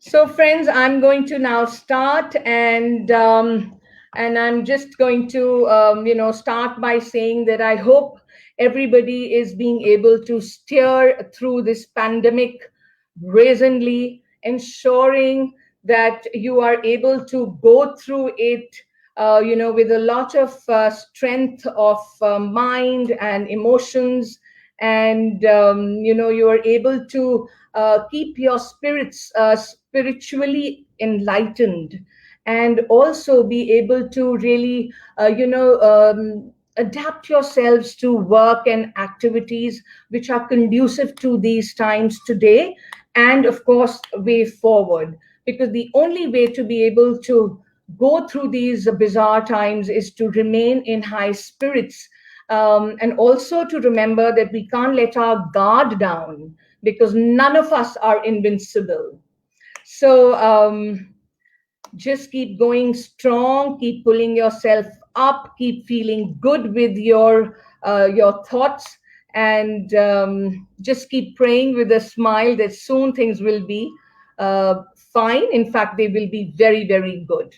So, friends, I'm going to now start, and I'm just going to start by saying that I hope everybody is being able to steer through this pandemic brazenly, ensuring that you are able to go through it, with a lot of strength of mind and emotions, and you are able to keep your spirits spiritually enlightened, and also be able to really adapt yourselves to work and activities which are conducive to these times today, and of course way forward, because the only way to be able to go through these bizarre times is to remain in high spirits, and also to remember that we can't let our guard down, because none of us are invincible. So just keep going strong, keep pulling yourself up, keep feeling good with your thoughts, and just keep praying with a smile that soon things will be fine. In fact, they will be very, very good.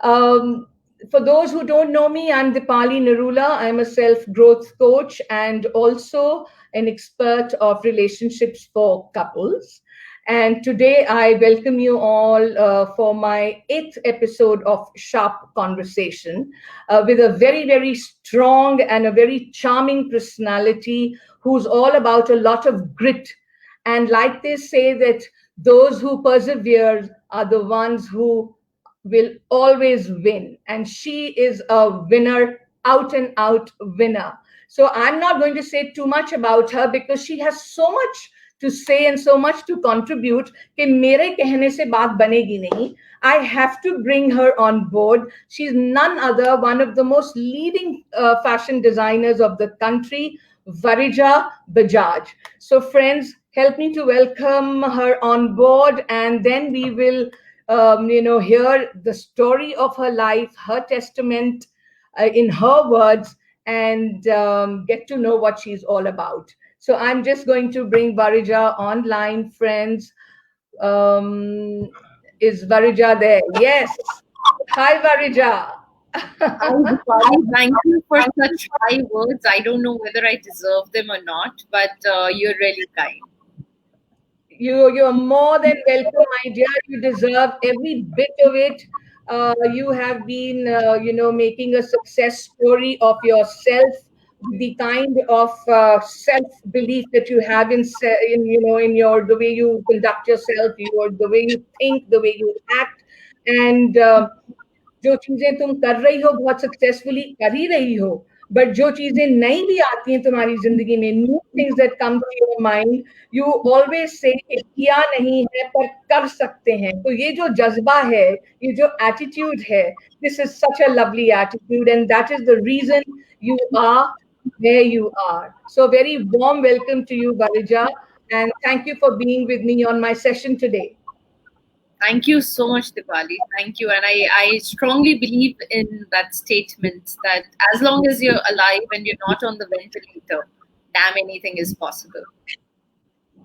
Um, for those who don't know me, I'm Dipali Narula. I'm a self growth coach and also an expert of relationships for couples. And today I welcome you all for my eighth episode of Sharp Conversation with a very, very strong and a very charming personality who's all about a lot of grit. And like they say, that those who persevere are the ones who will always win. And she is a winner, out and out winner. So I'm not going to say too much about her because she has so much to say and so much to contribute कि मेरे कहने से बात बनेगी नहीं. I have to bring her on board. She's none other, one of the most leading fashion designers of the country, Varija Bajaj. So friends, help me to welcome her on board, and then we will hear the story of her life, her testament in her words, and get to know what she's all about. So I'm just going to bring Varija online, friends. Um, is Varija there? Yes. Hi, Varija. Hi, Dipali. Thank you for such high words. I don't know whether I deserve them or not, but you're really kind. You're more than welcome, my dear. You deserve every bit of it. You have been, making a success story of yourself, the kind of self belief that you have in your the way you conduct yourself, the way you think, the way you act, and जो चीजें तुम कर रही हो बहुत successfully कर ही रही हो, बट जो चीजें नहीं भी आती हैं तुम्हारी जिंदगी में, new things that come to your mind, you always say किया नहीं है पर कर सकते हैं. तो ये जो जज्बा है, ये जो एटीट्यूड है, this is such a lovely attitude, and that is the reason you are where you are. So very warm welcome to you, Varija, and thank you for being with me on my session today. Thank you so much, Dipali. Thank you. And I strongly believe in that statement that as long as you're alive and you're not on the ventilator, damn, anything is possible.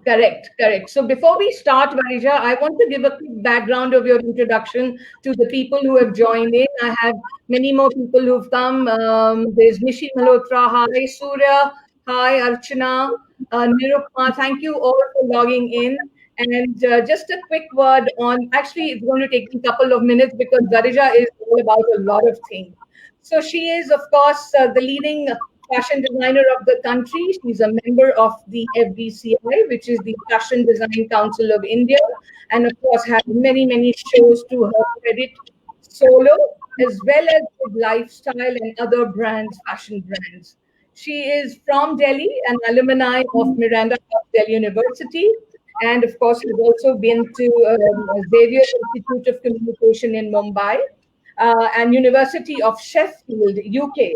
Correct, correct. So before we start, Varija, I want to give a quick background of your introduction to the people who have joined in. I have many more people who've come. There's Nishi Malhotra. Hi, Surya. Hi, Archana. Nirupma. Thank you all for logging in. And just a quick word on, actually, it's going to take me a couple of minutes because Varija is all about a lot of things. So she is, of course, the leading fashion designer of the country. She's a member of the FDCI, which is the Fashion Design Council of India, and of course has many, many shows to her credit, solo as well as with lifestyle and other brands, fashion brands. She is from Delhi, an alumni of Miranda Delhi University, and of course has also been to Xavier Institute of Communication in Mumbai, and University of Sheffield, UK,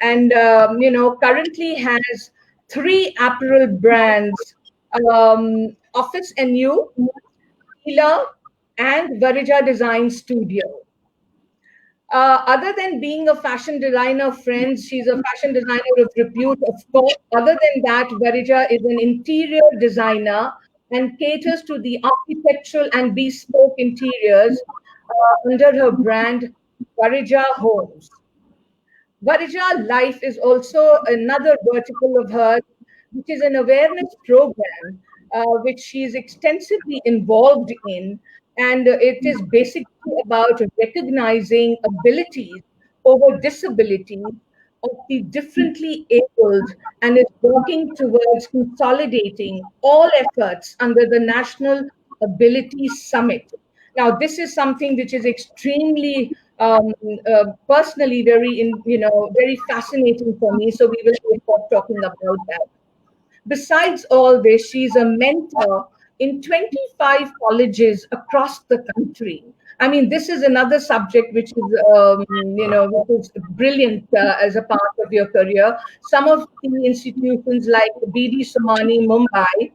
and currently has three apparel brands: Office NU, Hila, and Varija Design Studio. Other than being a fashion designer, friends, she's a fashion designer of repute, of course. Other than that, Varija is an interior designer and caters to the architectural and bespoke interiors under her brand Varija Homes. Varija Life is also another vertical of hers, which is an awareness program which she is extensively involved in. And it is basically about recognizing abilities over disabilities of the differently abled and is working towards consolidating all efforts under the National Ability Summit. Now, this is something which is extremely personally very fascinating for me. So we will be talking about that. Besides all this, she's a mentor in 25 colleges across the country. I mean, this is another subject which is, which is brilliant as a part of your career. Some of the institutions like BD Somani Mumbai,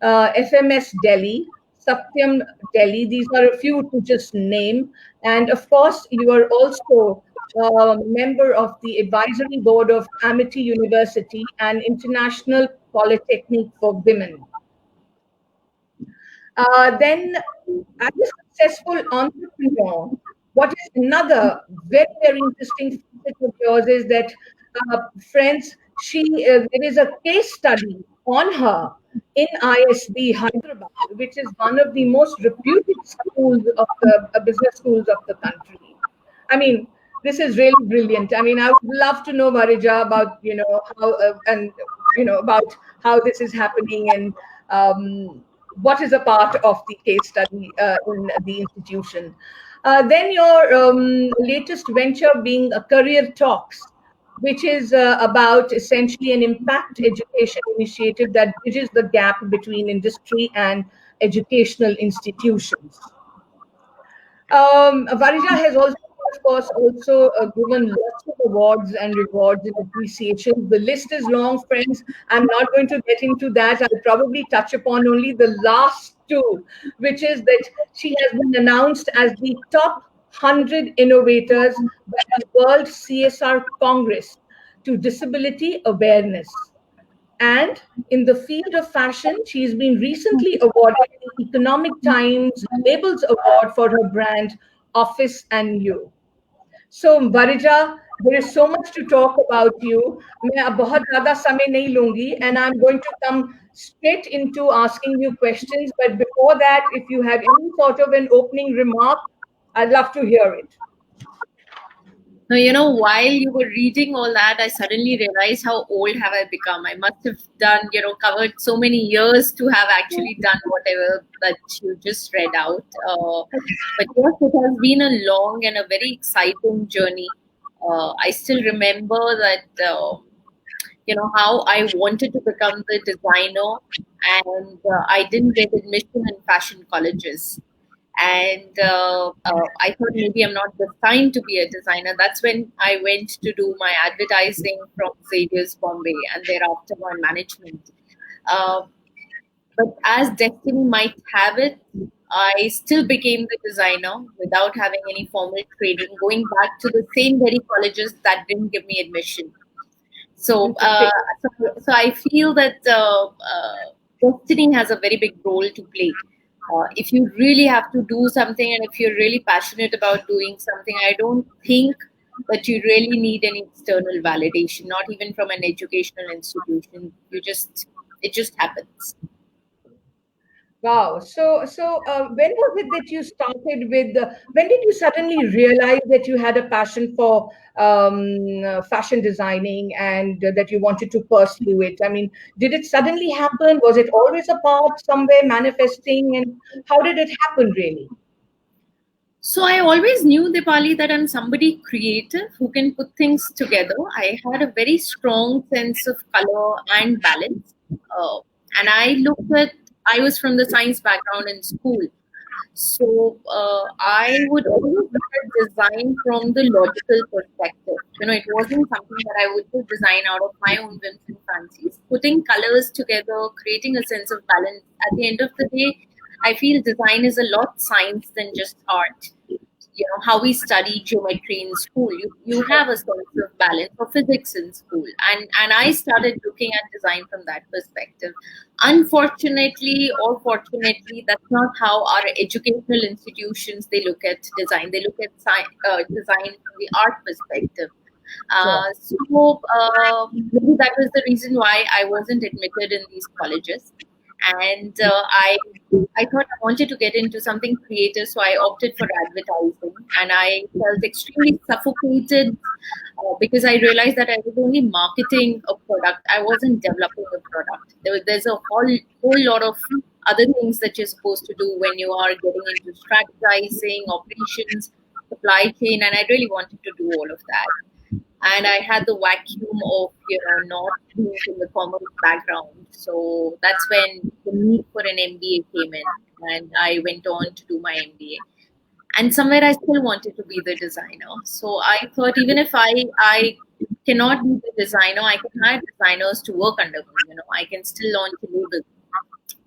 FMS Delhi, Satyam Delhi. These are a few to just name. And of course, you are also a member of the advisory board of Amity University and International Polytechnic for Women. Then, as a successful entrepreneur, what is another very, very interesting facet of yours is that, friends, there is a case study on her in ISB Hyderabad, which is one of the most reputed schools of the business schools of the country. I mean, this is really brilliant. I mean, I would love to know, Varija, about how and about how this is happening and what is a part of the case study in the institution. Then your latest venture being a career talks, which is about essentially an impact education initiative that bridges the gap between industry and educational institutions. Varija has also, of course, also given lots of awards and rewards and appreciation. The list is long, friends. I'm not going to get into that. I'll probably touch upon only the last two, which is that she has been announced as the top 100 innovators by the World CSR Congress to Disability Awareness. And in the field of fashion, she's been recently awarded the Economic Times Labels Award for her brand Office and You. So, Varija, there is so much to talk about you. मैं अब बहुत ज़्यादा समय नहीं लूंगी, and I'm going to come straight into asking you questions. But before that, if you have any sort of an opening remark, I'd love to hear it. No, while you were reading all that, I suddenly realized how old have I become. I must have done, covered so many years to have actually done whatever that you just read out. But yes, it has been a long and a very exciting journey. I still remember that, how I wanted to become the designer, and I didn't get admission in fashion colleges. And I thought maybe I'm not destined to be a designer. That's when I went to do my advertising from Xavier's Bombay and thereafter my management. Uh, but as destiny might have it, I still became the designer without having any formal training, going back to the same very colleges that didn't give me admission. So, so I feel that destiny has a very big role to play. If you really have to do something and if you're really passionate about doing something, I don't think that you really need any external validation, not even from an educational institution. It just happens. Wow. So when was it that you started with? When did you suddenly realize that you had a passion for fashion designing and that you wanted to pursue it? I mean, did it suddenly happen? Was it always a part somewhere manifesting? And how did it happen, really? So I always knew, Dipali, that I'm somebody creative who can put things together. I had a very strong sense of color and balance. And I was from the science background in school. So I would always look at design from the logical perspective. It wasn't something that I would just design out of my own whims and fancies. Putting colors together, creating a sense of balance. At the end of the day, I feel design is a lot science than just art. how we study geometry in school. You have a sense of balance or physics in school, and I started looking at design from that perspective. Unfortunately or fortunately, that's not how our educational institutions they look at design. They look at design from the art perspective. Sure. Maybe that was the reason why I wasn't admitted in these colleges. And I thought I wanted to get into something creative, so I opted for advertising. And I felt extremely suffocated because I realized that I was only marketing a product. I wasn't developing a product. There's a whole lot of other things that you're supposed to do when you are getting into strategizing, operations, supply chain, and I really wanted to do all of that. And I had the vacuum of not being in the commerce background. So that's when the need for an MBA came in, and I went on to do my MBA. And somewhere I still wanted to be the designer. So I thought even if I cannot be the designer, I can hire designers to work under me. I can still launch a label.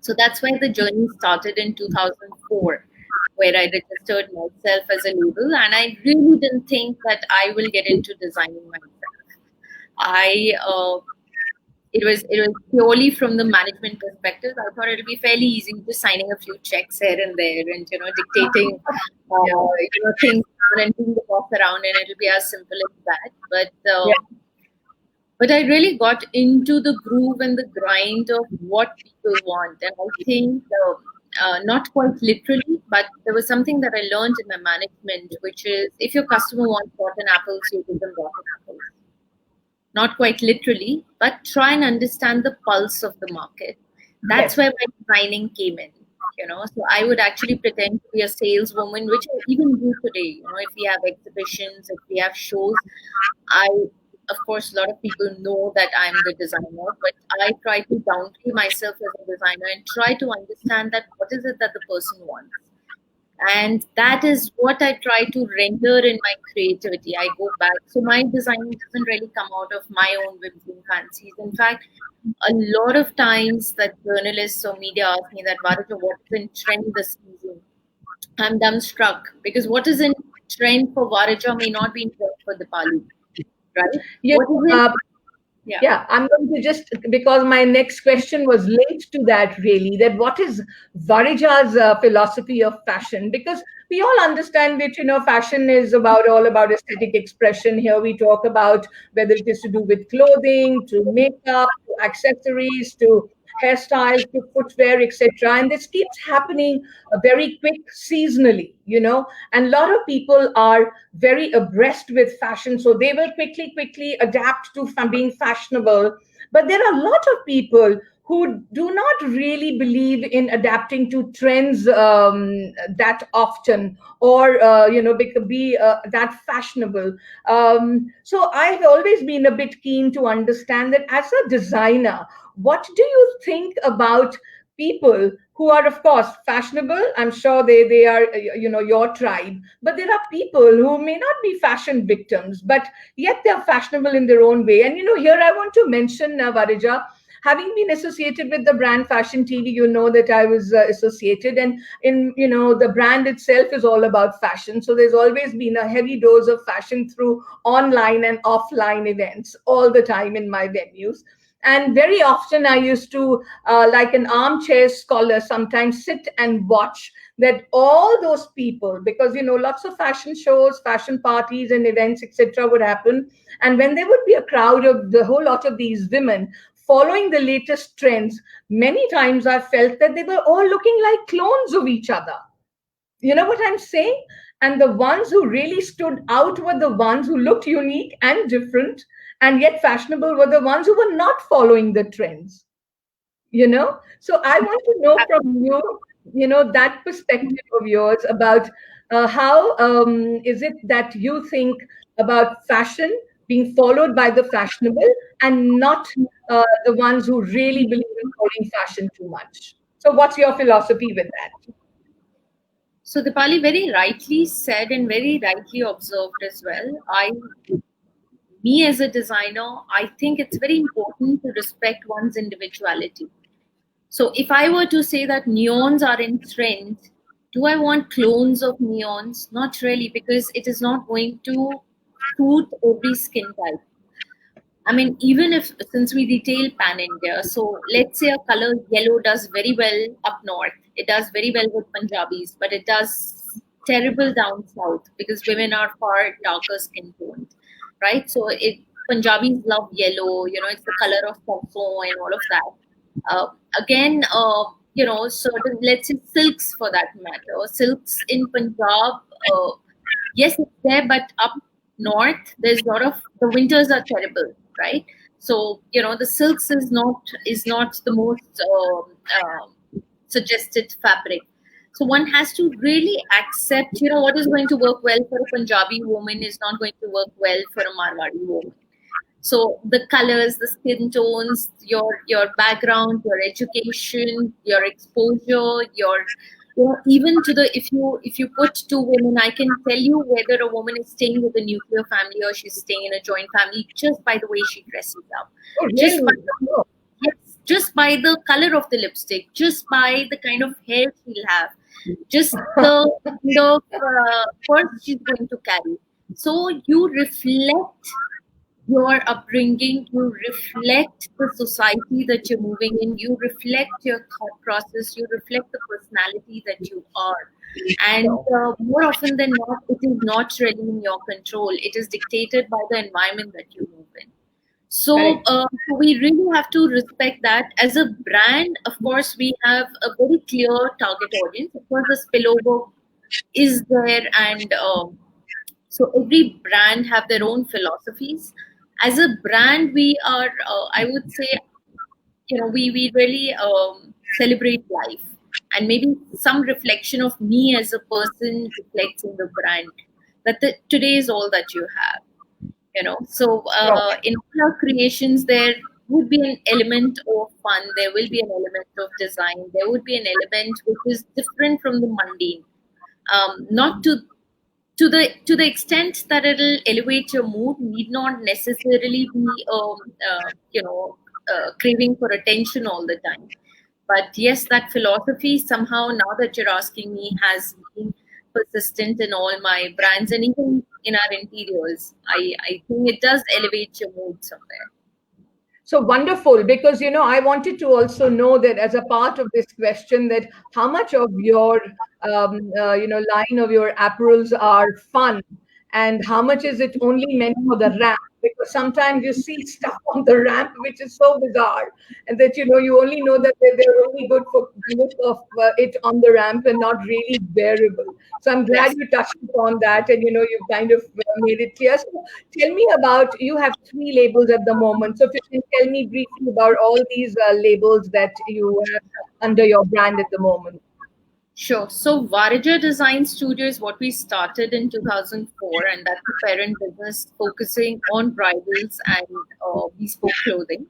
So that's where the journey started in 2004, where I registered myself as a label, and I really didn't think that I will get into designing myself. I it was purely from the management perspective. I thought it'll be fairly easy, just signing a few checks here and there, and dictating things down and being the boss around, and it'll be as simple as that. But I really got into the groove and the grind of what people want. And I think, not quite literally, but there was something that I learned in my management, which is if your customer wants rotten apples, you give them rotten apples. Not quite literally, but try and understand the pulse of the market. That's Yes. where my designing came in. So I would actually pretend to be a saleswoman, which I even do today. If we have exhibitions, if we have shows, I, of course, a lot of people know that I'm the designer, but I try to downplay myself as a designer and try to understand that what is it that the person wants. And that is what I try to render in my creativity. I go back. So my design doesn't really come out of my own whims and fancies. In fact, a lot of times that journalists or media ask me that, Varija, what's in trend this season? I'm dumbstruck because what is in trend for Varija may not be in trend for Dipali, right? Yeah. What is it? Yeah. Yeah, I'm going to just, because my next question was linked to that really, that what is Varija's philosophy of fashion? Because we all understand that, fashion is all about aesthetic expression. Here we talk about whether it is to do with clothing, to makeup, to accessories, to hairstyles, to footwear, etc. And this keeps happening very quick seasonally, and a lot of people are very abreast with fashion, so they will quickly adapt to being fashionable. But there are a lot of people who do not really believe in adapting to trends that often, or be that fashionable. So I've always been a bit keen to understand that as a designer, what do you think about people who are, of course, fashionable? I'm sure they are, your tribe. But there are people who may not be fashion victims, but yet they're fashionable in their own way. And here I want to mention, Varija, having been associated with the brand Fashion TV, you know that I was associated, and in the brand itself is all about fashion. So there's always been a heavy dose of fashion through online and offline events all the time in my venues. And very often I used to, like an armchair scholar, sometimes sit and watch that all those people, because lots of fashion shows, fashion parties and events, etc., would happen. And when there would be a crowd of the whole lot of these women following the latest trends, many times I felt that they were all looking like clones of each other. You know what I'm saying? And the ones who really stood out were the ones who looked unique and different and yet fashionable, were the ones who were not following the trends. So I want to know from you, that perspective of yours about how is it that you think about fashion being followed by the fashionable and not the ones who really believe in following fashion too much. So what's your philosophy with that? So Dipali very rightly said and very rightly observed as well. Me as a designer, I think it's very important to respect one's individuality. So if I were to say that neons are in trend Do I want clones of neons? Not really, because it is not going to suit every skin type. I mean, even if, since we retail pan India, so let's say a color yellow does very well up north, it does very well with Punjabis, but it does terrible down south because women are far darker skin toned, right? So Punjabis love yellow, it's the color of sarson and all of that. Uh, Again, certain, let's say silks for that matter, silks in Punjab, yes, it's there, but up north, there's a lot of, the winters are terrible, right? So the silks is not the most suggested fabric. So one has to really accept, what is going to work well for a Punjabi woman is not going to work well for a Marwari woman. So the colors, the skin tones, your background, your education, your exposure, even to the, if you put two women, I can tell you whether a woman is staying with a nuclear family or she's staying in a joint family just by the way she dresses up, Oh, just by really? the, yes, just by the color of the lipstick, just by the kind of hair she'll have, just the kind of purse she's going to carry. So you reflect your upbringing, you reflect the society that you're moving in, you reflect your thought process, you reflect the personality that you are. And more often than not, it is not really in your control. It is dictated by the environment that you move in. So Correct. we really have to respect that. As a brand, of course, we have a very clear target audience. Of course, the spillover is there, and so every brand have their own philosophies. As a brand, we are, I would say, we really celebrate life, and maybe some reflection of me as a person reflects in the brand. That today is all that you have. So Sure. in all our creations, there would be an element of fun. There will be an element of design. There would be an element which is different from the mundane. Not to the extent that it'll elevate your mood, need not necessarily be craving for attention all the time. But yes, that philosophy somehow, now that you're asking me, has been persistent in all my brands and even in our interiors. I think it does elevate your mood somewhere. So wonderful, because I wanted to also know that as a part of this question, that how much of your line of your apparels are fun, and how much is it only meant for the ramp? Because sometimes you see stuff on the ramp which is so bizarre, and that you only know that they're only good for the look of it on the ramp and not really wearable. So I'm glad Yes. you touched upon that, and you've kind of made it clear. So tell me about, you have three labels at the moment. So if you can tell me briefly about all these labels that you have under your brand at the moment. Sure. So Varija Design Studio is what we started in 2004, and that's a parent business focusing on bridals and bespoke clothing.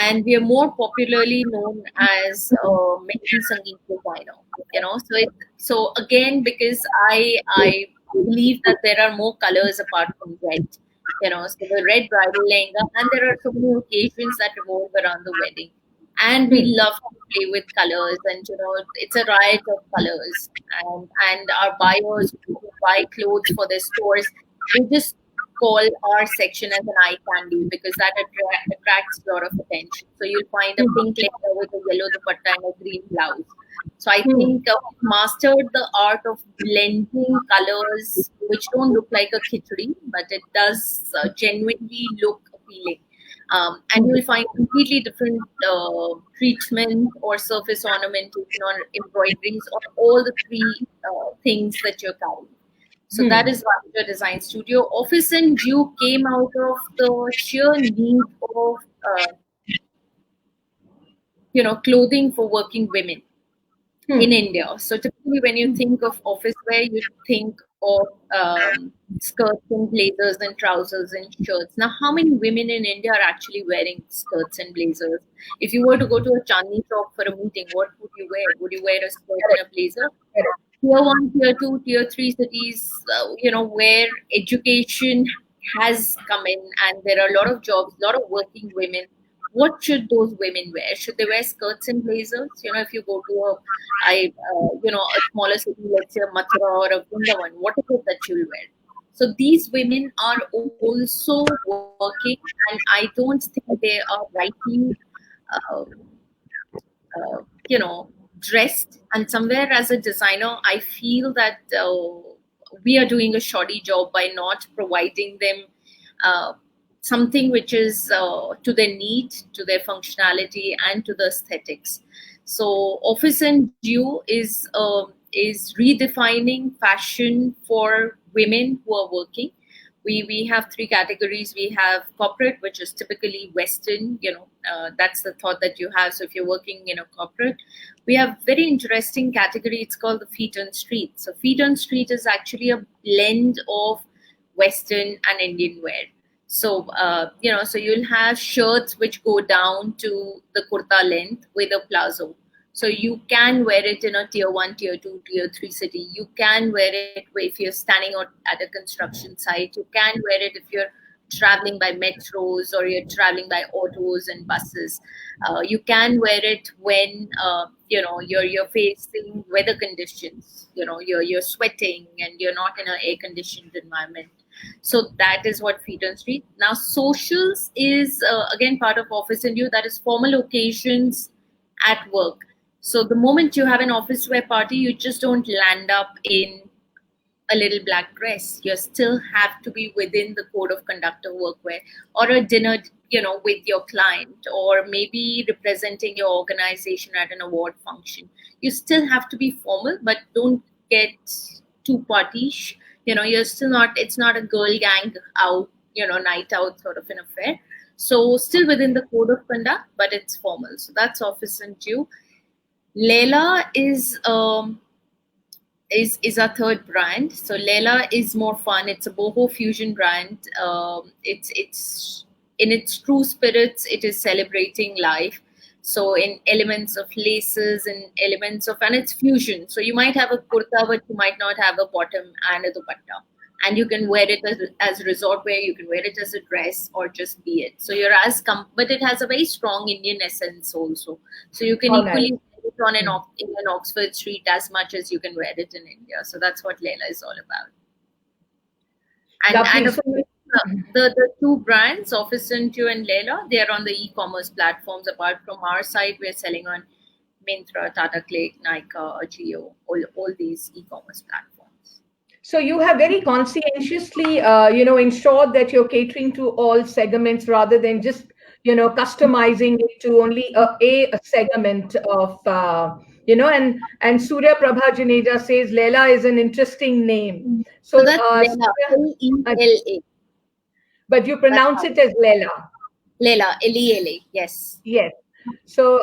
And we are more popularly known as Mehndi Sangeet designer. So again, because I believe that there are more colors apart from red. So the red bridal lehenga, and there are so many occasions that revolve around the wedding. And we Hmm. love to play with colors, and it's a riot of colors. And our buyers who buy clothes for their stores, they just call our section as an eye candy because that attracts a lot of attention. So you'll find a Hmm. pink leather with a yellow dupatta and a green blouse. So I Hmm. think we mastered the art of blending colors, which don't look like a khichdi, but it does genuinely look appealing. And you Hmm. will find completely different treatment or surface ornamentation or embroideries on all the three things that you're carrying. So that Hmm. is Varija Design Studio. Office and Duke came out of the sheer need of clothing for working women in Hmm. India. So typically, when you think of office wear, you think of skirts and blazers and trousers and shirts. Now, how many women in India are actually wearing skirts and blazers? If you were to go to a Chandni Chowk for a meeting, what would you wear? Would you wear a skirt and Correct. a blazer? Correct. Tier one, tier two, tier three cities, where education has come in, and there are a lot of jobs, a lot of working women what should those women wear? Should they wear skirts and blazers? If you go to a smaller city, let's say a Mathura or a Vrindavan, what is it that you'll wear? So these women are also working, and I don't think they are rightly uh, dressed. And somewhere as a designer, I feel that we are doing a shoddy job by not providing them uh, something which is to their need, to their functionality, and to the aesthetics. So Office and Due is redefining fashion for women who are working. We have three categories. We have corporate, which is typically Western. That's the thought that you have. So if you're working in a corporate, we have very interesting category. It's called the feet on street. So feet on street is actually a blend of Western and Indian wear. So so you'll have shirts which go down to the kurta length with a plazo. So you can wear it in a tier 1, tier 2, tier 3 city. You can wear it if you're standing out at a construction site. You can wear it if you're traveling by metros or you're traveling by autos and buses. You can wear it when you're facing weather conditions. You're sweating and you're not in an air conditioned environment. So that is what feet on street. Now socials is again part of Office and Due. That is formal occasions at work. So the moment you have an office wear party, you just don't land up in a little black dress. You still have to be within the code of conduct of workwear, or a dinner, with your client, or maybe representing your organization at an award function. You still have to be formal, but don't get too partyish. You're still not. It's not a girl gang out, night out sort of an affair. So still within the code of conduct, but it's formal. So that's Office and Due. Leila is our third brand. So Leila is more fun. It's a boho fusion brand. It's in its true spirits. It is celebrating life. So in elements of laces and and it's fusion. So you might have a kurta, but you might not have a bottom and a dupatta. And you can wear it as resort wear. You can wear it as a dress or just be it. So you're but it has a very strong Indian essence also. So you can How nice. equally wear it in an Oxford street as much as you can wear it in India. So that's what Leila is all about. And Lovely. of So, course, the two brands, Office and Due and Leila, they are on the e-commerce platforms. Apart from our site, we're selling on Myntra, Tata Click, Nykaa, Jio, all these e-commerce platforms. so you have very conscientiously, ensured that you're catering to all segments rather than just, customizing it to only a segment of, and Surya Prabha Juneja says Leila is an interesting name. So So, that's Leila, Surya, Leila. but you That's pronounce how it as Leila. Leila, Leila. Yes. Yes. So,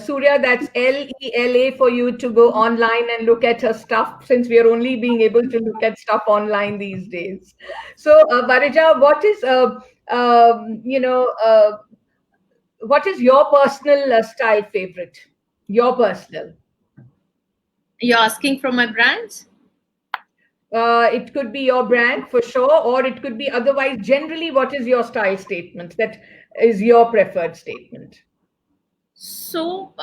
Surya, that's Lela for you to go online and look at her stuff, since we are only being able to look at stuff online these days. So, Varija, what is your personal style favorite? Your personal. You're asking from my brands? It could be your brand for sure, or it could be otherwise. Generally, what is your style statement? That is your preferred statement. So,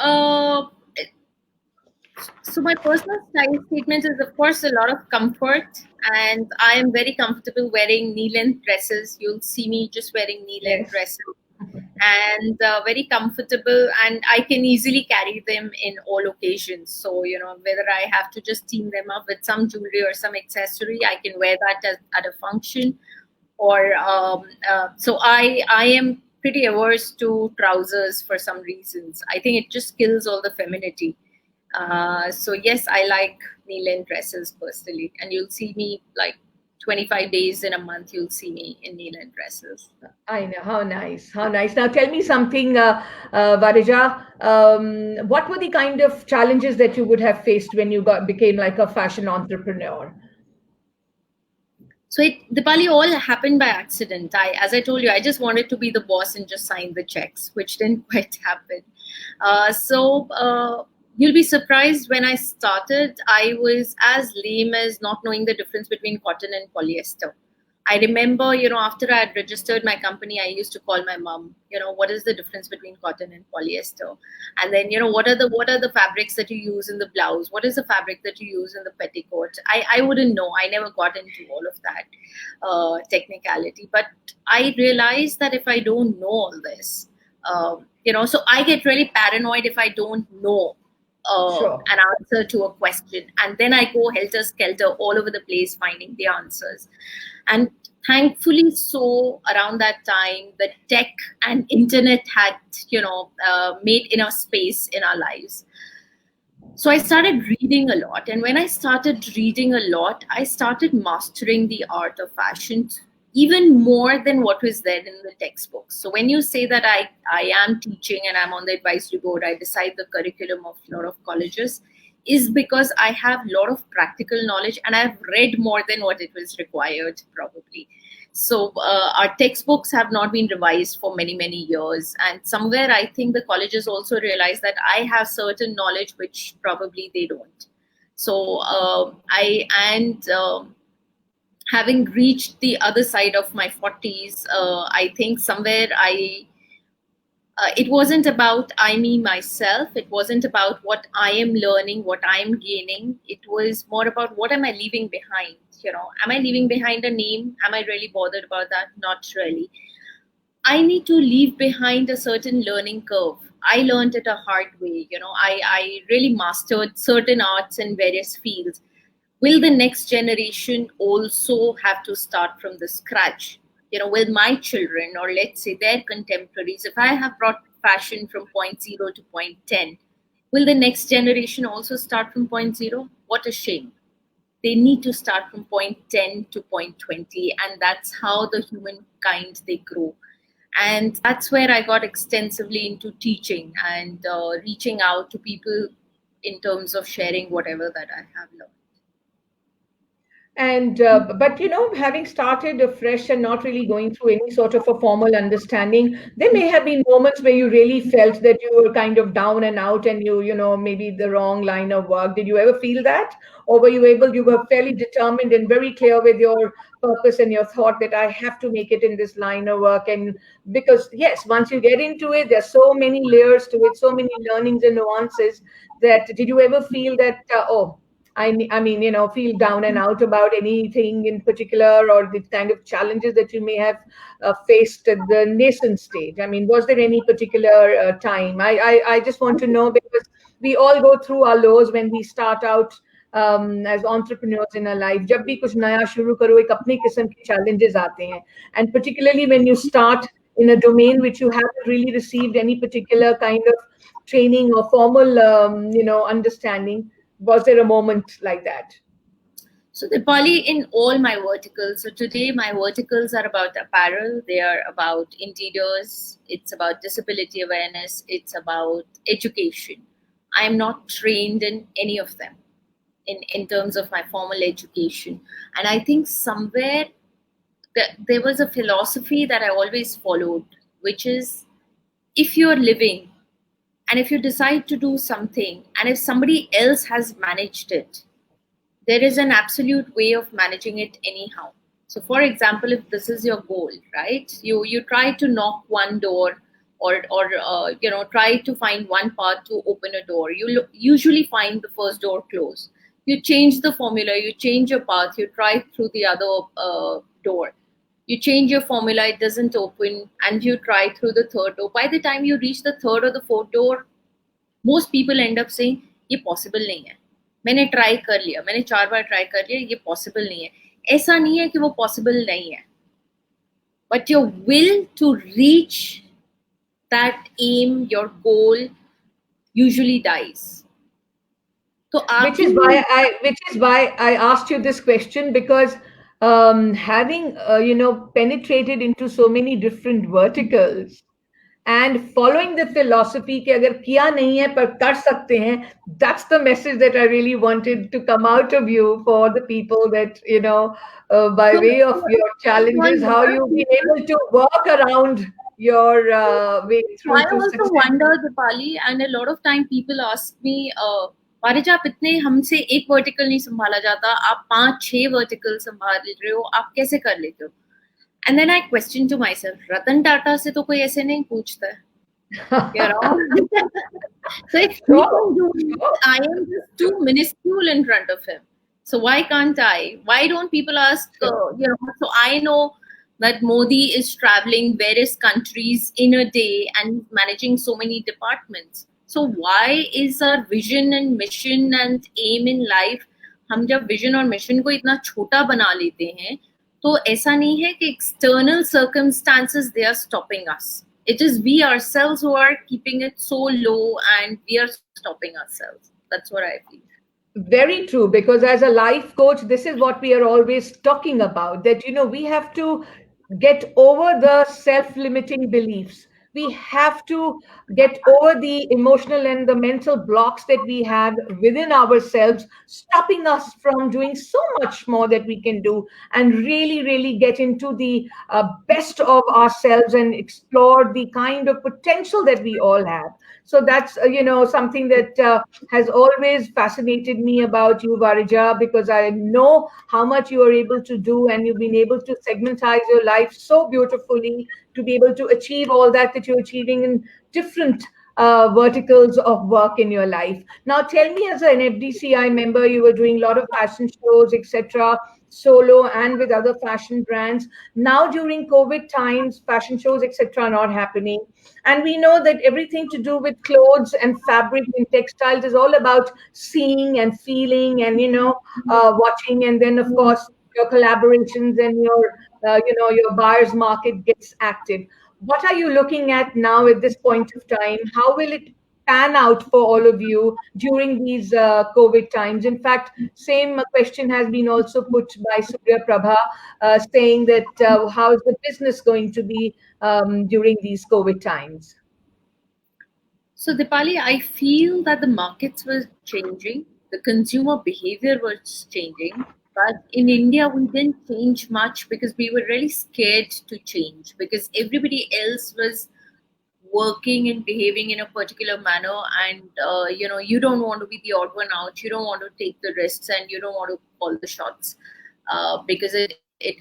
so my personal style statement is, of course, a lot of comfort, and I am very comfortable wearing knee-length dresses. You'll see me just wearing knee-length Yes. dresses, and very comfortable, and I can easily carry them in all occasions. So whether I have to just team them up with some jewelry or some accessory, I can wear that at a function. Or so I am pretty averse to trousers for some reasons. I think it just kills all the femininity. So yes, I like knee-length dresses personally, and you'll see me like 25 days in a month. You'll see me in knee-length dresses. I know. How nice. How nice. Now tell me something, Varija. What were the kind of challenges that you would have faced when you became like a fashion entrepreneur? So Dipali, all happened by accident. As I told you, I just wanted to be the boss and just sign the checks, which didn't quite happen. You'll be surprised, when I started, I was as lame as not knowing the difference between cotton and polyester. I remember, after I had registered my company, I used to call my mom, what is the difference between cotton and polyester? And then, what are the fabrics that you use in the blouse? What is the fabric that you use in the petticoat? I wouldn't know. I never got into all of that technicality. But I realized that if I don't know all this, so I get really paranoid if I don't know Sure. an answer to a question, and then I go helter skelter all over the place finding the answers. And thankfully, so around that time, the tech and internet had made enough space in our lives. So I started reading a lot, and when I started reading a lot, I started mastering the art of fashion even more than what was there in the textbooks. So when you say that I am teaching and I'm on the advisory board, I decide the curriculum of a lot of colleges, is because I have a lot of practical knowledge and I've read more than what it was required, probably. So our textbooks have not been revised for many, many years. And somewhere I think the colleges also realize that I have certain knowledge which probably they don't. So having reached the other side of my 40s, I think somewhere it wasn't about I, me, myself. It wasn't about what I am learning, what I am gaining. It was more about what am I leaving behind? Am I leaving behind a name? Am I really bothered about that? Not really. I need to leave behind a certain learning curve. I learned it a hard way. I really mastered certain arts in various fields. Will the next generation also have to start from the scratch? Will my children, or let's say their contemporaries, if I have brought fashion from point zero to point 10, will the next generation also start from point zero? What a shame. They need to start from point 10 to point 20, and that's how the humankind they grow. And that's where I got extensively into teaching and reaching out to people in terms of sharing whatever that I have learned. And but having started afresh and not really going through any sort of a formal understanding, there may have been moments where you really felt that you were kind of down and out, and maybe the wrong line of work. Did you ever feel that, or you were fairly determined and very clear with your purpose and your thought that I have to make it in this line of work? And because yes, once you get into it, there's so many layers to it, so many learnings and nuances. That did you ever feel that I mean, feel down and out about anything in particular, or the kind of challenges that you may have faced at the nascent stage? I mean, was there any particular time? I just want to know, because we all go through our lows when we start out as entrepreneurs in our life. जब भी कुछ नया शुरू करो, एक अपनी किस्म के challenges आते हैं, and particularly when you start in a domain which you haven't really received any particular kind of training or formal, understanding. Was there a moment like that? So Dipali, in all my verticals, so today my verticals are about apparel, they are about interiors, it's about disability awareness, it's about education. I'm not trained in any of them in terms of my formal education. And I think somewhere there was a philosophy that I always followed, which is if you're living and if you decide to do something and if somebody else has managed it, there is an absolute way of managing it anyhow. So for example, if this is your goal, right, you try to knock one door, or try to find one path to open a door. You usually find the first door closed. You change the formula, you change your path, you try through the other door. You change your formula, it doesn't open, and you try through the third door. By the time you reach the third or the fourth door, most people end up saying, ये possible नहीं है. मैंने try कर लिया, मैंने 4 बार try कर लिया, ये पॉसिबल नहीं है. ऐसा नहीं है कि वो पॉसिबल नहीं है, but your will to reach that aim, your goal, usually dies. So which is why I asked you this question, because having penetrated into so many different verticals and following the philosophy कि अगर किया नहीं है पर कर सकते हैं, that's the message that I really wanted to come out of you for the people, that by So, way of your challenges, how you've been able to work around your way I through to also success. wonder, Dipali, and a lot of time people ask me, Varija, आप इतने हमसे एक vertical नहीं संभाला जाता, आप 5-6 vertical संभाल रहे हो, आप कैसे कर लेते हो? And then I question to myself, Ratan Tata से तो कोई ऐसे नहीं पूछता है, you know. So if he can Sure, do sure. it, I am just too minuscule in front of him. So why can't I? Why don't people ask? Sure. So I know that Modi is traveling various countries in a day and managing so many departments. So why is our vision and mission and aim in life? हम जब vision और mission को इतना छोटा बना लेते हैं, तो ऐसा नहीं है कि external circumstances they are stopping us. It is we ourselves who are keeping it so low and we are stopping ourselves. That's what I feel. Very true, because as a life coach, this is what we are always talking about, that, we have to get over the self limiting beliefs. We have to get over the emotional and the mental blocks that we have within ourselves, stopping us from doing so much more that we can do, and really, really get into the best of ourselves and explore the kind of potential that we all have. So that's something that has always fascinated me about you, Varija, because I know how much you are able to do, and you've been able to segmentize your life so beautifully to be able to achieve all that you're achieving in different verticals of work in your life. Now, tell me, as an FDCI member, you were doing a lot of fashion shows, etc., solo and with other fashion brands. Now, during COVID times, fashion shows, etc., are not happening. And we know that everything to do with clothes and fabric and textiles is all about seeing and feeling and, watching. And then, of course, your collaborations and your buyer's market gets active. What are you looking at now at this point of time? How will it pan out for all of you during these COVID times? In fact, same question has been also put by Surya Prabha, saying that how is the business going to be during these COVID times? So, Dipali, I feel that the markets were changing, the consumer behavior was changing, but in India, we didn't change much because we were really scared to change because everybody else was working and behaving in a particular manner, and you don't want to be the odd one out, you don't want to take the risks, and you don't want to call the shots because it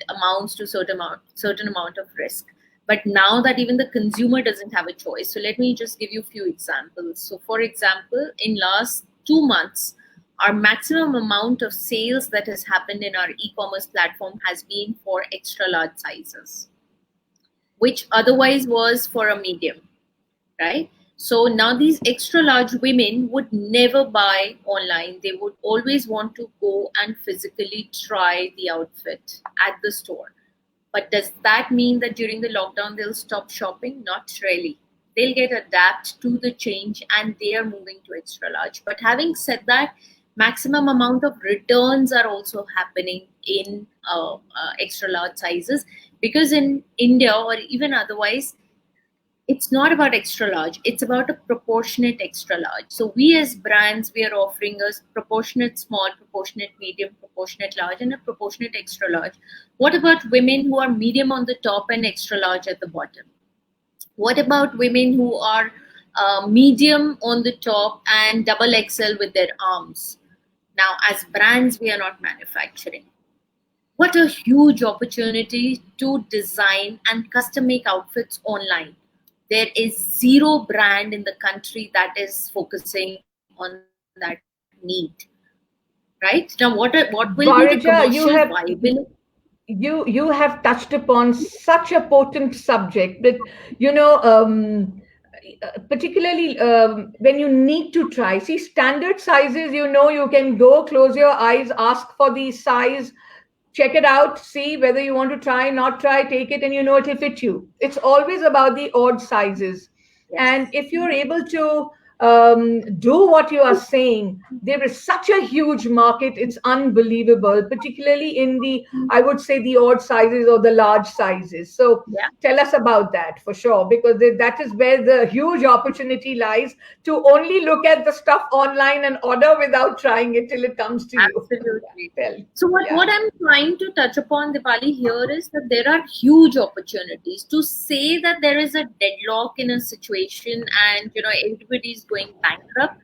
amounts to certain amount of risk. But now that even the consumer doesn't have a choice, so let me just give you a few examples. So for example, in last 2 months, our maximum amount of sales that has happened in our e-commerce platform has been for extra large sizes, which otherwise was for a medium, right? So now these extra large women would never buy online. They would always want to go and physically try the outfit at the store. But does that mean that during the lockdown they'll stop shopping? Not really. They'll get adapt to the change and they are moving to extra large. But having said that, maximum amount of returns are also happening in extra large sizes, because in India or even otherwise, it's not about extra large, it's about a proportionate extra large. So we as brands, we are offering a proportionate small, proportionate medium, proportionate large, and a proportionate extra large. What about women who are medium on the top and extra large at the bottom? What about women who are medium on the top and double XL with their arms? Now, as brands, we are not manufacturing. What a huge opportunity to design and custom make outfits online. There is zero brand in the country that is focusing on that need. Right? Now, what will be the Varija, commercial viability? you have touched upon such a potent subject that particularly when you need to try, see, standard sizes, you can go, close your eyes, ask for the size, check it out, see whether you want to try, not try, take it, and it'll fit you. It's always about the odd sizes. And Yes. if you're able to do what you are saying, there is such a huge market. It's unbelievable, particularly in the, I would say, the odd sizes or the large sizes. So Yeah. tell us about that for sure, because that is where the huge opportunity lies, to only look at the stuff online and order without trying it till it comes to you. Absolutely. Yeah, well, So yeah. what I'm trying to touch upon, Dipali, here is that there are huge opportunities. To say that there is a deadlock in a situation and everybody's going bankrupt,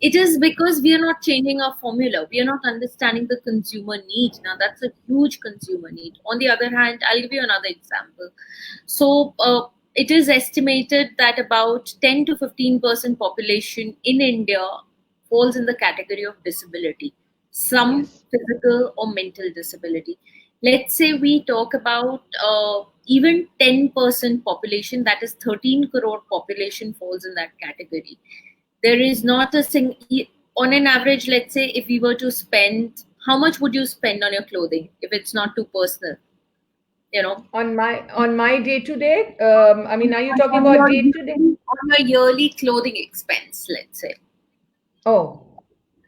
It is because we are not changing our formula. We are not understanding the consumer need. Now, that's a huge consumer need. On the other hand, I'll give you another example. So, it is estimated that about 10 to 15% population in India falls in the category of disability, some Yes. physical or mental disability. Let's say we talk about even 10% population, that is 13 crore population falls in that category. There is not a on an average, let's say if we were to spend, how much would you spend on your clothing if it's not too personal, you know? On my day to day, I mean, are you talking on about your day to day? yearly, on your yearly clothing expense, let's say. Oh,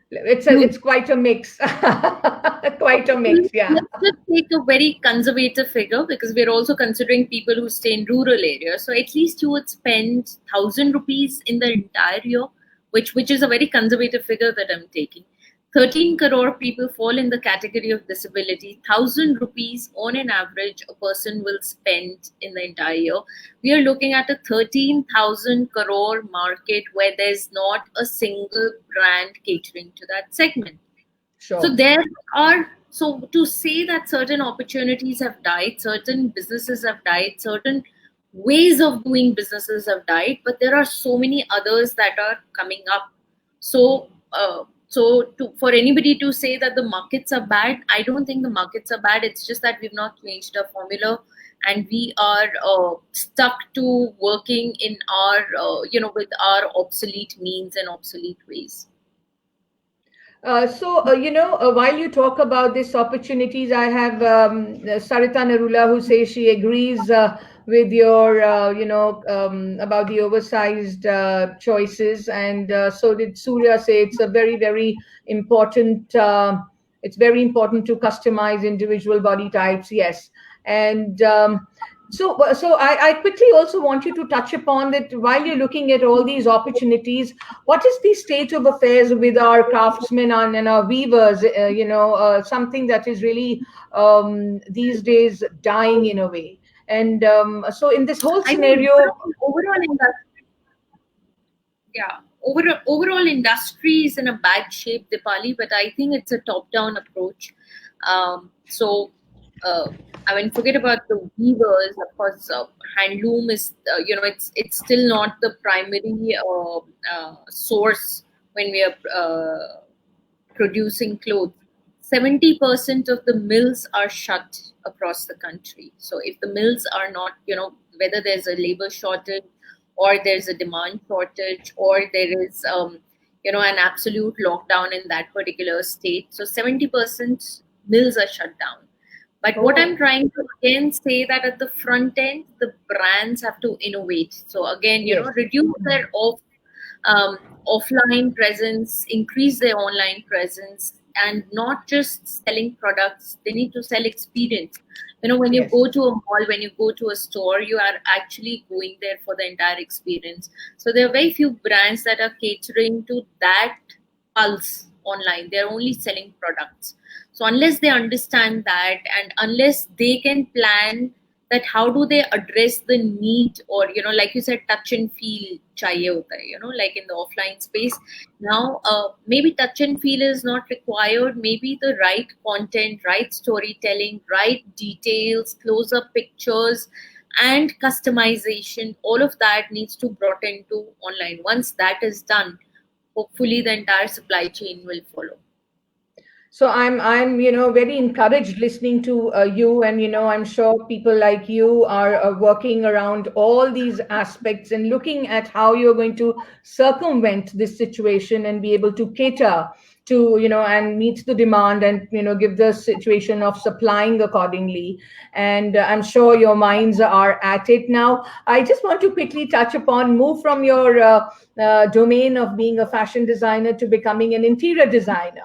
Hmm. it's quite a mix. Quite a Okay, mix, yeah. let's just take a very conservative figure because we're also considering people who stay in rural areas. So at least you would spend 1,000 rupees in the entire year, which is a very conservative figure that I'm taking. 13 crore people fall in the category of disability. 1,000 rupees on an average a person will spend in the entire year. We are looking at a 13,000 crore market where there's not a single brand catering to that segment. So Sure. there are, so to say that certain opportunities have died, certain businesses have died, certain ways of doing businesses have died, but there are so many others that are coming up. So for anybody to say that the markets are bad, I don't think the markets are bad. It's just that we've not changed our formula, and we are stuck to working in our with our obsolete means and obsolete ways. While you talk about these opportunities, I have Sarita Narula who says she agrees with your, about the oversized choices. And so did Surya say it's a very, very important, it's very important to customize individual body types. Yes. And I quickly also want you to touch upon that while you're looking at all these opportunities, what is the state of affairs with our craftsmen and our weavers? Something that is really these days dying in a way. And so, in this whole I think scenario, overall industry, yeah, overall industry is in a bad shape, Dipali, but I think it's a top-down approach. So, uh, I mean, forget about the weavers. Of course, handloom is, it's still not the primary source when we are producing clothes. 70% of the mills are shut across the country. So if the mills are not, whether there's a labor shortage or there's a demand shortage or there is, an absolute lockdown in that particular state. So 70% mills are shut down. But what I'm oh, trying to again say that at the front end, the brands have to innovate. So again, yes. reduce their um, offline presence, increase their online presence, and not just selling products. They need to sell experience. When you Yes. go to a mall, when you go to a store, you are actually going there for the entire experience. So there are very few brands that are catering to that pulse online. They're only selling products. So unless they understand that, and unless they can plan that how do they address the need, or like you said, touch and feel chahiye hota hai, like in the offline space. Now maybe touch and feel is not required. Maybe the right content, right storytelling, right details, close up pictures, and customization, all of that needs to brought into online. Once that is done, hopefully the entire supply chain will follow. So I'm very encouraged listening to you, and I'm sure people like you are working around all these aspects and looking at how you're going to circumvent this situation and be able to cater to and meet the demand, and give the situation of supplying accordingly. And I'm sure your minds are at it now. I just want to quickly touch upon, move from your domain of being a fashion designer to becoming an interior designer.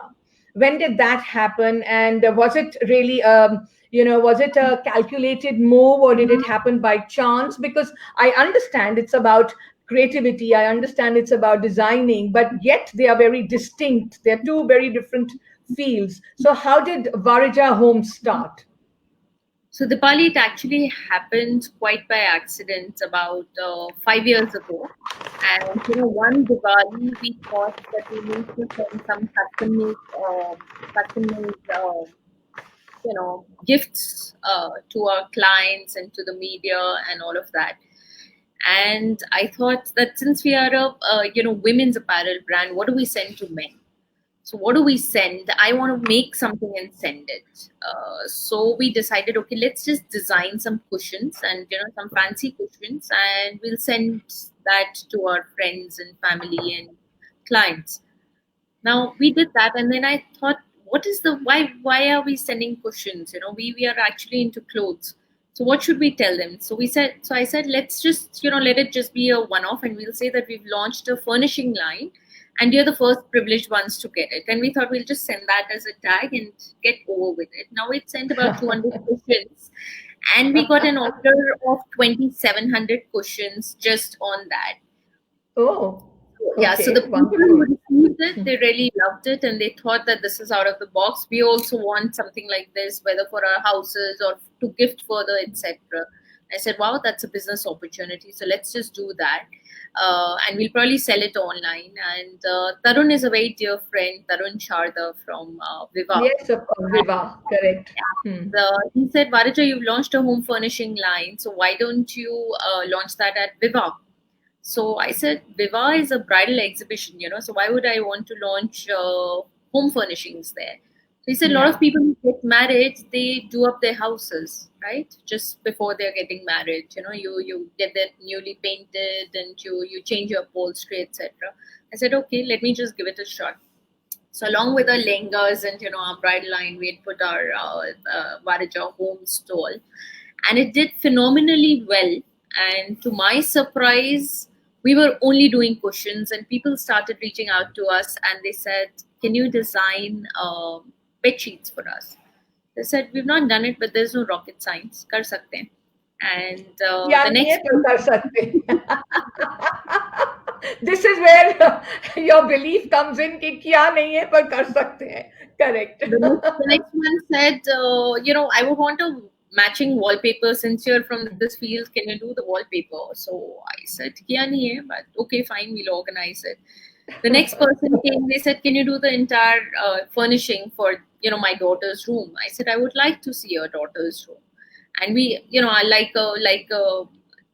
When did that happen, and was it really was it a calculated move, or did it happen by chance? Because I understand it's about creativity, I understand it's about designing, but yet they are very distinct. They're two very different fields. So how did Varija Home start? So Dipali, it actually happened quite by accident about 5 years ago. And one Diwali we thought that we need to send some custom-made gifts to our clients and to the media and all of that. And I thought that since we are a women's apparel brand, what do we send to men? So what do we send? I want to make something and send it. So we decided, okay, let's just design some cushions and some fancy cushions, and we'll send that to our friends and family and clients. Now we did that, and then I thought, what is the why are we sending cushions? We are actually into clothes. So what should we tell them? So I said, let's just let it just be a one-off, and we'll say that we've launched a furnishing line, and you're the first privileged ones to get it. And we thought we'll just send that as a tag and get over with it. Now it sent about 200 cushions, and we got an order of 2,700 cushions just on that. Oh, Yeah, so okay, the people who wonderful. received it, they really loved it, and they thought that this is out of the box. We also want something like this, whether for our houses or to gift further, etc. I said, wow, that's a business opportunity, so let's just do that. And we'll probably sell it online. And Tarun is a very dear friend, Tarun Sharda from Viva. Yes, of course, Viva, correct. Hmm. He said, Varija, you've launched a home furnishing line, so why don't you launch that at Viva? So I said, Viva is a bridal exhibition, so why would I want to launch home furnishings there? So he said, a lot of Yeah. people who get married, they do up their houses, right? Just before they're getting married, you get that newly painted and you change your upholstery, etc. I said, okay, let me just give it a shot. So along with our lehengas and our bridal line, we had put our Varija home stall, and it did phenomenally well. And to my surprise, we were only doing cushions, and people started reaching out to us, and they said, "Can you design bed sheets for us?" They said, "We've not done it, but there's no rocket science. Kar sakte hain." And किया the नहीं है next पर कर सकते This is where your belief comes in कि किया नहीं है पर कर सकते हैं. Correct. the next one said, I would want a matching wallpaper since you're from this field. Can you do the wallpaper? So I said, kiya nahi hai, but okay, fine, we'll organize it. The next person came, they said, can you do the entire furnishing for, my daughter's room? I said, I would like to see your daughter's room. And I like a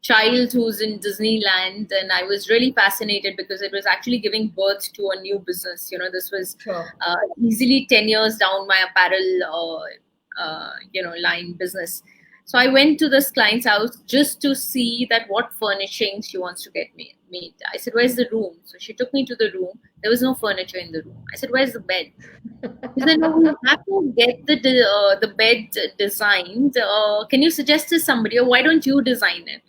child who's in Disneyland, and I was really fascinated because it was actually giving birth to a new business. This was Sure. easily 10 years down my apparel, line business. So I went to this client's house just to see that what furnishings she wants to get made. I said, "Where's the room?" So she took me to the room. There was no furniture in the room. I said, "Where's the bed?" She said, "No, we have to get the bed designed. Can you suggest to somebody, or why don't you design it?"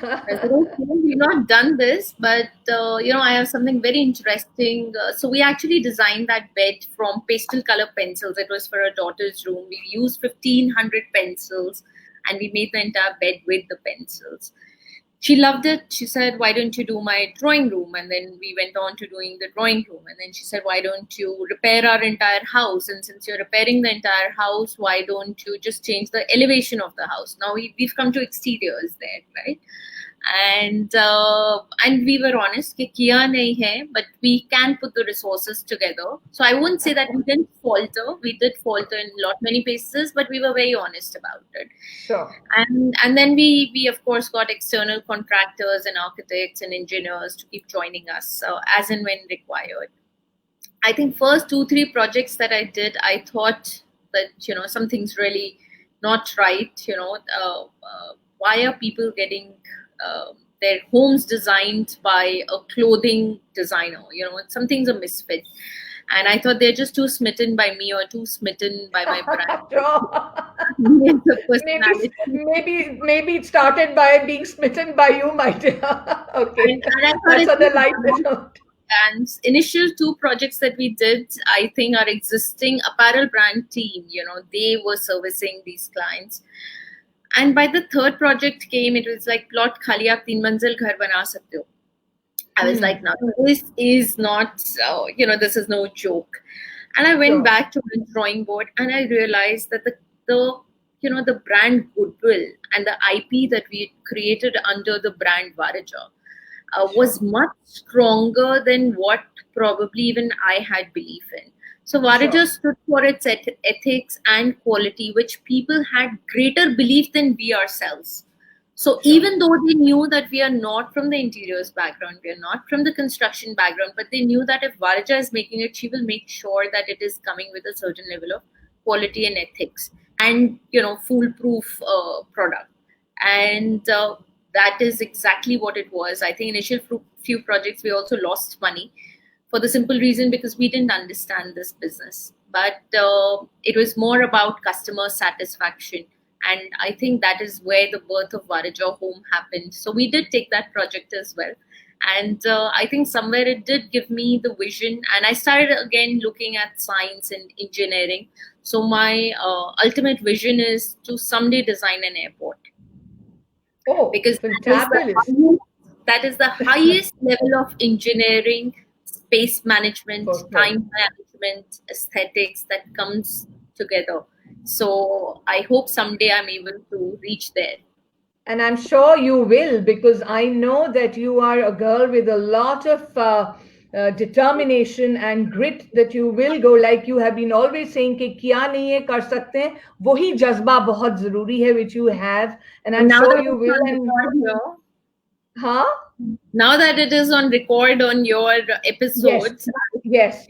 I said, okay, we've not done this, but I have something very interesting. So we actually designed that bed from pastel color pencils. It was for a daughter's room. We used 1,500 pencils, and we made the entire bed with the pencils. She loved it. She said, why don't you do my drawing room? And then we went on to doing the drawing room. And then she said, why don't you repair our entire house? And since you're repairing the entire house, why don't you just change the elevation of the house? Now we've come to exteriors there, right? And we were honest कि किया नहीं है, but we can put the resources together. So I wouldn't say that we didn't falter. We did falter in many places, but we were very honest about it. Sure. And then we of course got external contractors and architects and engineers to keep joining us as and when required. I think first 2-3 projects that I did, I thought that something's really not right. Why are people getting their homes designed by a clothing designer? Something's a misfit. And I thought they're just too smitten by me or too smitten by my brand. Sure. The maybe, personality. maybe it started by being smitten by you, my dear. Okay, And I thought that's it's on the just lighter note. and initial 2 projects that we did, I think our existing apparel brand team, they were servicing these clients. And by the 3rd project came, it was like, plot khali aap 3 manzil ghar bana sakte ho. I was like, no, this is not, this is no joke. And I went Sure. back to my drawing board, and I realized that the brand goodwill and the IP that we created under the brand Varija, was much stronger than what probably even I had belief in. So Varija Sure. stood for its ethics and quality, which people had greater belief than we ourselves. So Sure. even though they knew that we are not from the interiors background, we are not from the construction background, but they knew that if Varija is making it, she will make sure that it is coming with a certain level of quality and ethics, and foolproof product. And that is exactly what it was. I think initial few projects we also lost money for the simple reason because we didn't understand this business. But it was more about customer satisfaction. And I think that is where the birth of Varija Home happened. So we did take that project as well. And I think somewhere it did give me the vision. And I started again looking at science and engineering. So my ultimate vision is to someday design an airport, Oh, because fantabulous. that is the highest level of engineering, space management, For sure. time management, aesthetics that comes together. So I hope someday I'm able to reach there. And I'm sure you will, because I know that you are a girl with a lot of determination and grit, that you will go. Like you have been always saying कि किया नहीं है कर सकते हैं, वही जज्बा बहुत जरूरी है, which you have, and And I'm now sure that you it's will. on And record here, huh? now that it is on record on your Yes, episodes, yes.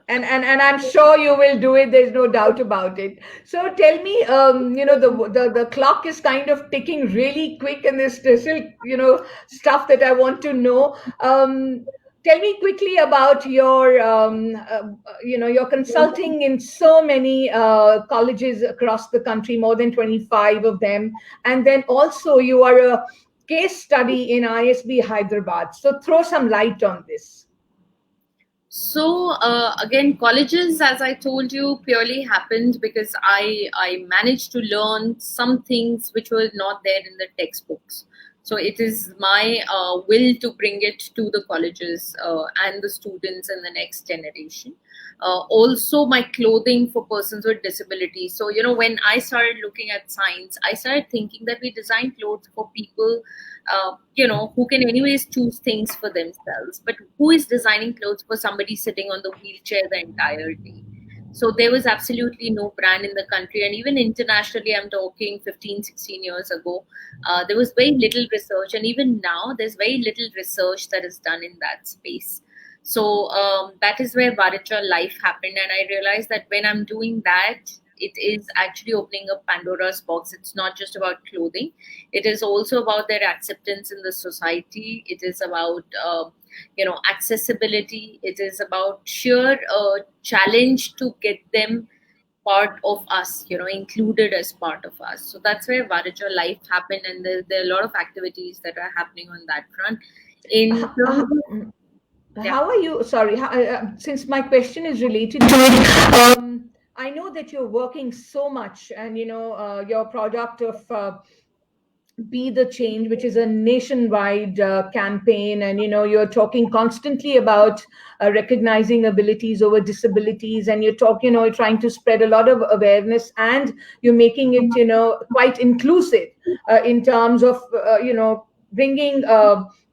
And I'm sure you will do it. There's no doubt about it. So tell me, the clock is kind of ticking really quick, and there's still stuff that I want to know. Tell me quickly about your your consulting in so many colleges across the country, more than 25 of them, and then also you are a case study in ISB Hyderabad. So throw some light on this. so again, colleges, as I told you, purely happened because I managed to learn some things which were not there in the textbooks. So it is my will to bring it to the colleges and the students in the next generation. Also, my clothing for persons with disabilities. So when I started looking at science, I started thinking that we design clothes for people who can anyways choose things for themselves. But who is designing clothes for somebody sitting on the wheelchair the entire day? So there was absolutely no brand in the country. And even internationally, I'm talking 15, 16 years ago, there was very little research. And even now, there's very little research that is done in that space. So that is where Varija life happened. And I realized that when I'm doing that, it is actually opening up Pandora's box. It's not just about clothing. It is also about their acceptance in the society. It is about accessibility. It is about sheer challenge to get them part of us, included as part of us. So that's where Varija life happened, and there are a lot of activities that are happening on that front. In terms How, of, yeah. how are you? Sorry, since my question is related to it, I know that you're working so much, and your product of be the change, which is a nationwide campaign, and you're talking constantly about recognizing abilities over disabilities, and you're trying to spread a lot of awareness, and you're making it quite inclusive in terms of bringing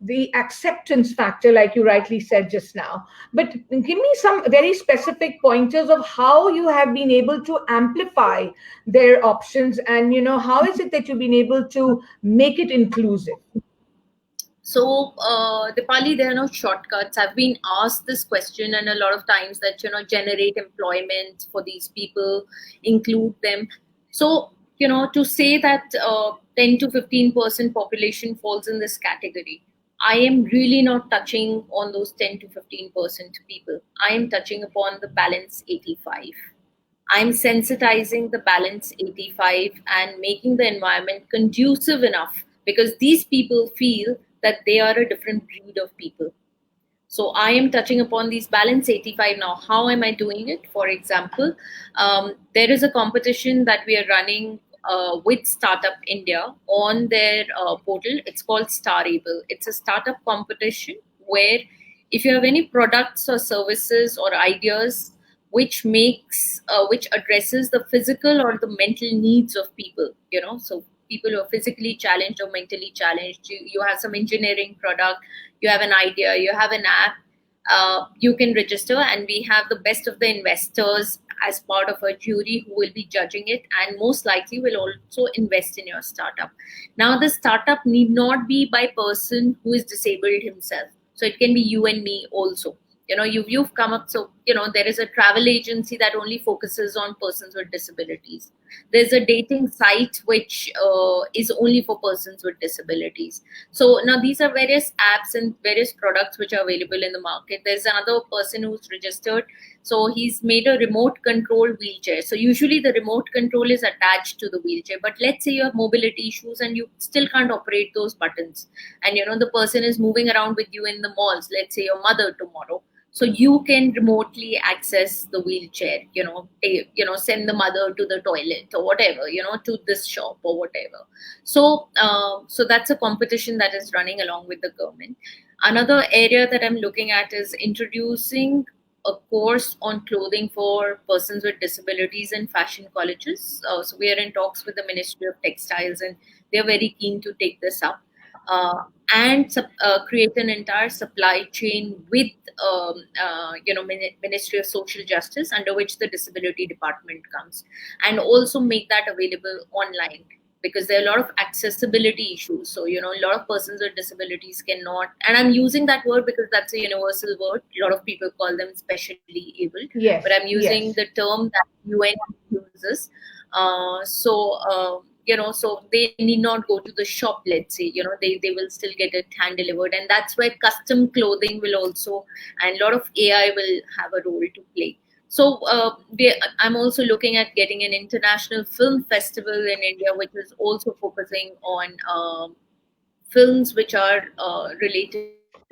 the acceptance factor, like you rightly said just now. But give me some very specific pointers of how you have been able to amplify their options, and how is it that you've been able to make it inclusive. So, Dipali, there are no shortcuts. I've been asked this question, and a lot of times that generate employment for these people, include them. So, to say that 10 to 15% population falls in this category, I am really not touching on those 10 to 15% people. I am touching upon the balance 85. I'm sensitizing the balance 85 and making the environment conducive enough because these people feel that they are a different breed of people. So I am touching upon these balance 85 now. How am I doing it? For example, there is a competition that we are running with Startup India on their portal. It's called Starable. It's a startup competition where if you have any products or services or ideas which addresses the physical or the mental needs of people, so people who are physically challenged or mentally challenged. You have some engineering product, you have an idea, you have an app, you can register, and we have the best of the investors as part of a jury who will be judging it, and most likely will also invest in your startup. Now, the startup need not be by person who is disabled himself, so it can be you and me also. You've come up, so there is a travel agency that only focuses on persons with disabilities. There's a dating site which is only for persons with disabilities. So now these are various apps and various products which are available in the market. There's another person who's registered, so he's made a remote control wheelchair. So usually the remote control is attached to the wheelchair, but let's say you have mobility issues and you still can't operate those buttons, and the person is moving around with you in the malls, let's say your mother tomorrow. So you can remotely access the wheelchair, send the mother to the toilet or whatever, to this shop or whatever. So that's a competition that is running along with the government. Another area that I'm looking at is introducing a course on clothing for persons with disabilities in fashion colleges. So we are in talks with the Ministry of Textiles, and they're very keen to take this up. And create an entire supply chain with Ministry of Social Justice, under which the disability department comes, and also make that available online, because there are a lot of accessibility issues. So a lot of persons with disabilities cannot, and I'm using that word because that's a universal word. A lot of people call them specially able, but Yes, I'm using yes. the term that UN uses. So they need not go to the shop, let's say. They will still get it hand delivered, and that's where custom clothing will also, and a lot of AI will have a role to play. So I'm also looking at getting an international film festival in India, which is also focusing on films which are related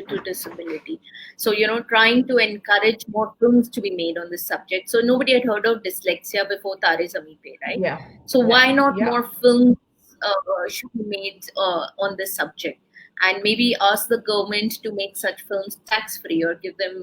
to disability. So trying to encourage more films to be made on this subject. So nobody had heard of dyslexia before Tare Zameen Pe, right? Yeah, So why yeah, not more yeah. films should be made on this subject, and maybe ask the government to make such films tax free, or give them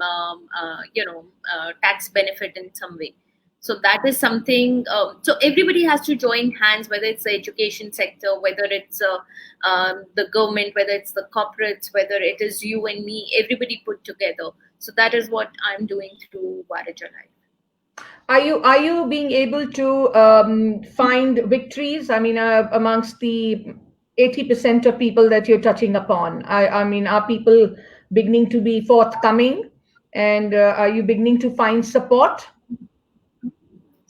tax benefit in some way. So that is something. So everybody has to join hands, whether it's the education sector, whether it's the government, whether it's the corporates, whether it is you and me, everybody put together. So that is what I'm doing through Varija Life. Are you being able to find victories? I mean, amongst the 80% of people that you're touching upon, I mean, are people beginning to be forthcoming, and are you beginning to find support?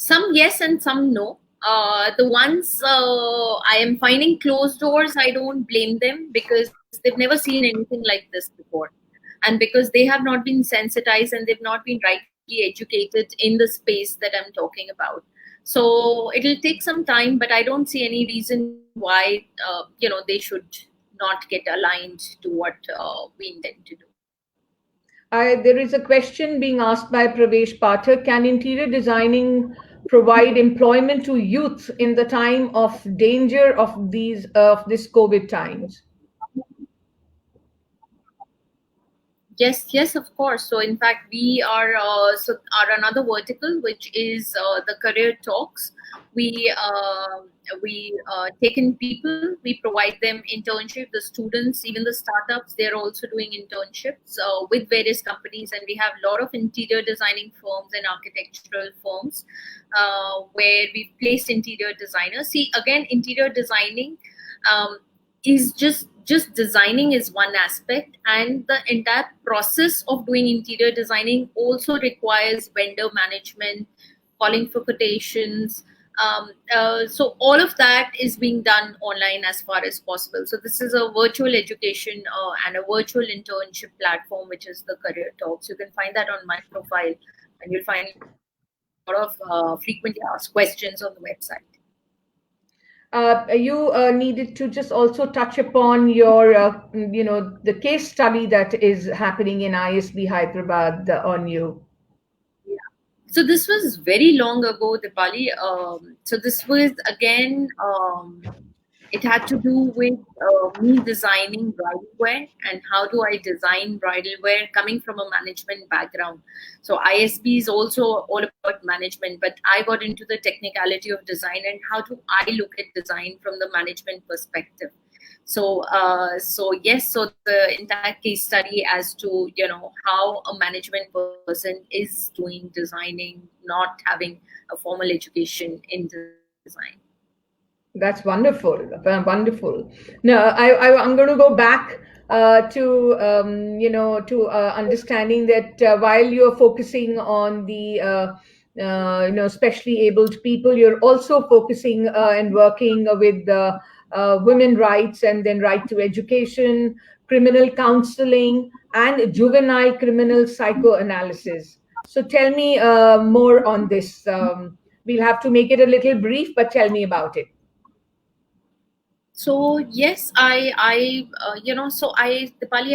Some yes and some no. The ones I am finding closed doors, I don't blame them, because they've never seen anything like this before. And because they have not been sensitized and they've not been rightly educated in the space that I'm talking about. So it'll take some time, but I don't see any reason why they should not get aligned to what we intend to do. There is a question being asked by Pravesh Pathak. Can interior designing provide employment to youth in the time of danger of this COVID times? Yes, of course. So in fact, we are another vertical, which is the career talks. We take in people, we provide them internship. The students, even the startups, they're also doing internships with various companies, and we have a lot of interior designing firms and architectural firms where we've placed interior designers. See, again, interior designing is just designing is one aspect, and the entire process of doing interior designing also requires vendor management, calling for quotations. So all of that is being done online as far as possible. So this is a virtual education and a virtual internship platform, which is the Career Talks. You can find that on my profile, and you'll find a lot of frequently asked questions on the website. You needed to just also touch upon your, the case study that is happening in ISB Hyderabad on you. So this was very long ago, Dipali. So this was again It had to do with me designing bridal wear and how do I design bridal wear coming from a management background. So ISB is also all about management, but I got into the technicality of design and how do I look at design from the management perspective. So yes, so the entire case study as to how a management person is doing designing, not having a formal education in design. That's wonderful, wonderful. No, I'm going to go back to understanding that while you're focusing on the specially abled people, you're also focusing and working with the women rights and then right to education, criminal counseling, and juvenile criminal psychoanalysis. So tell me more on this. We'll have to make it a little brief, but tell me about it. So yes, Dipali, I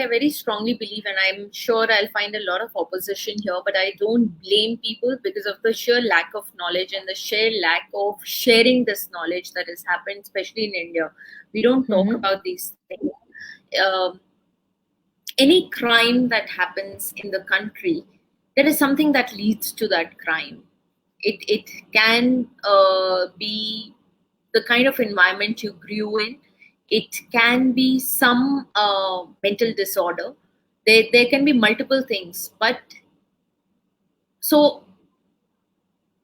very strongly believe, and I'm sure I'll find a lot of opposition here, but I don't blame people because of the sheer lack of knowledge and the sheer lack of sharing this knowledge that has happened, especially in India. We don't talk Mm-hmm. about these things. Um, any crime that happens in the country, there is something that leads to that crime. It can be the kind of environment you grew in. It can be some mental disorder. There can be multiple things. But so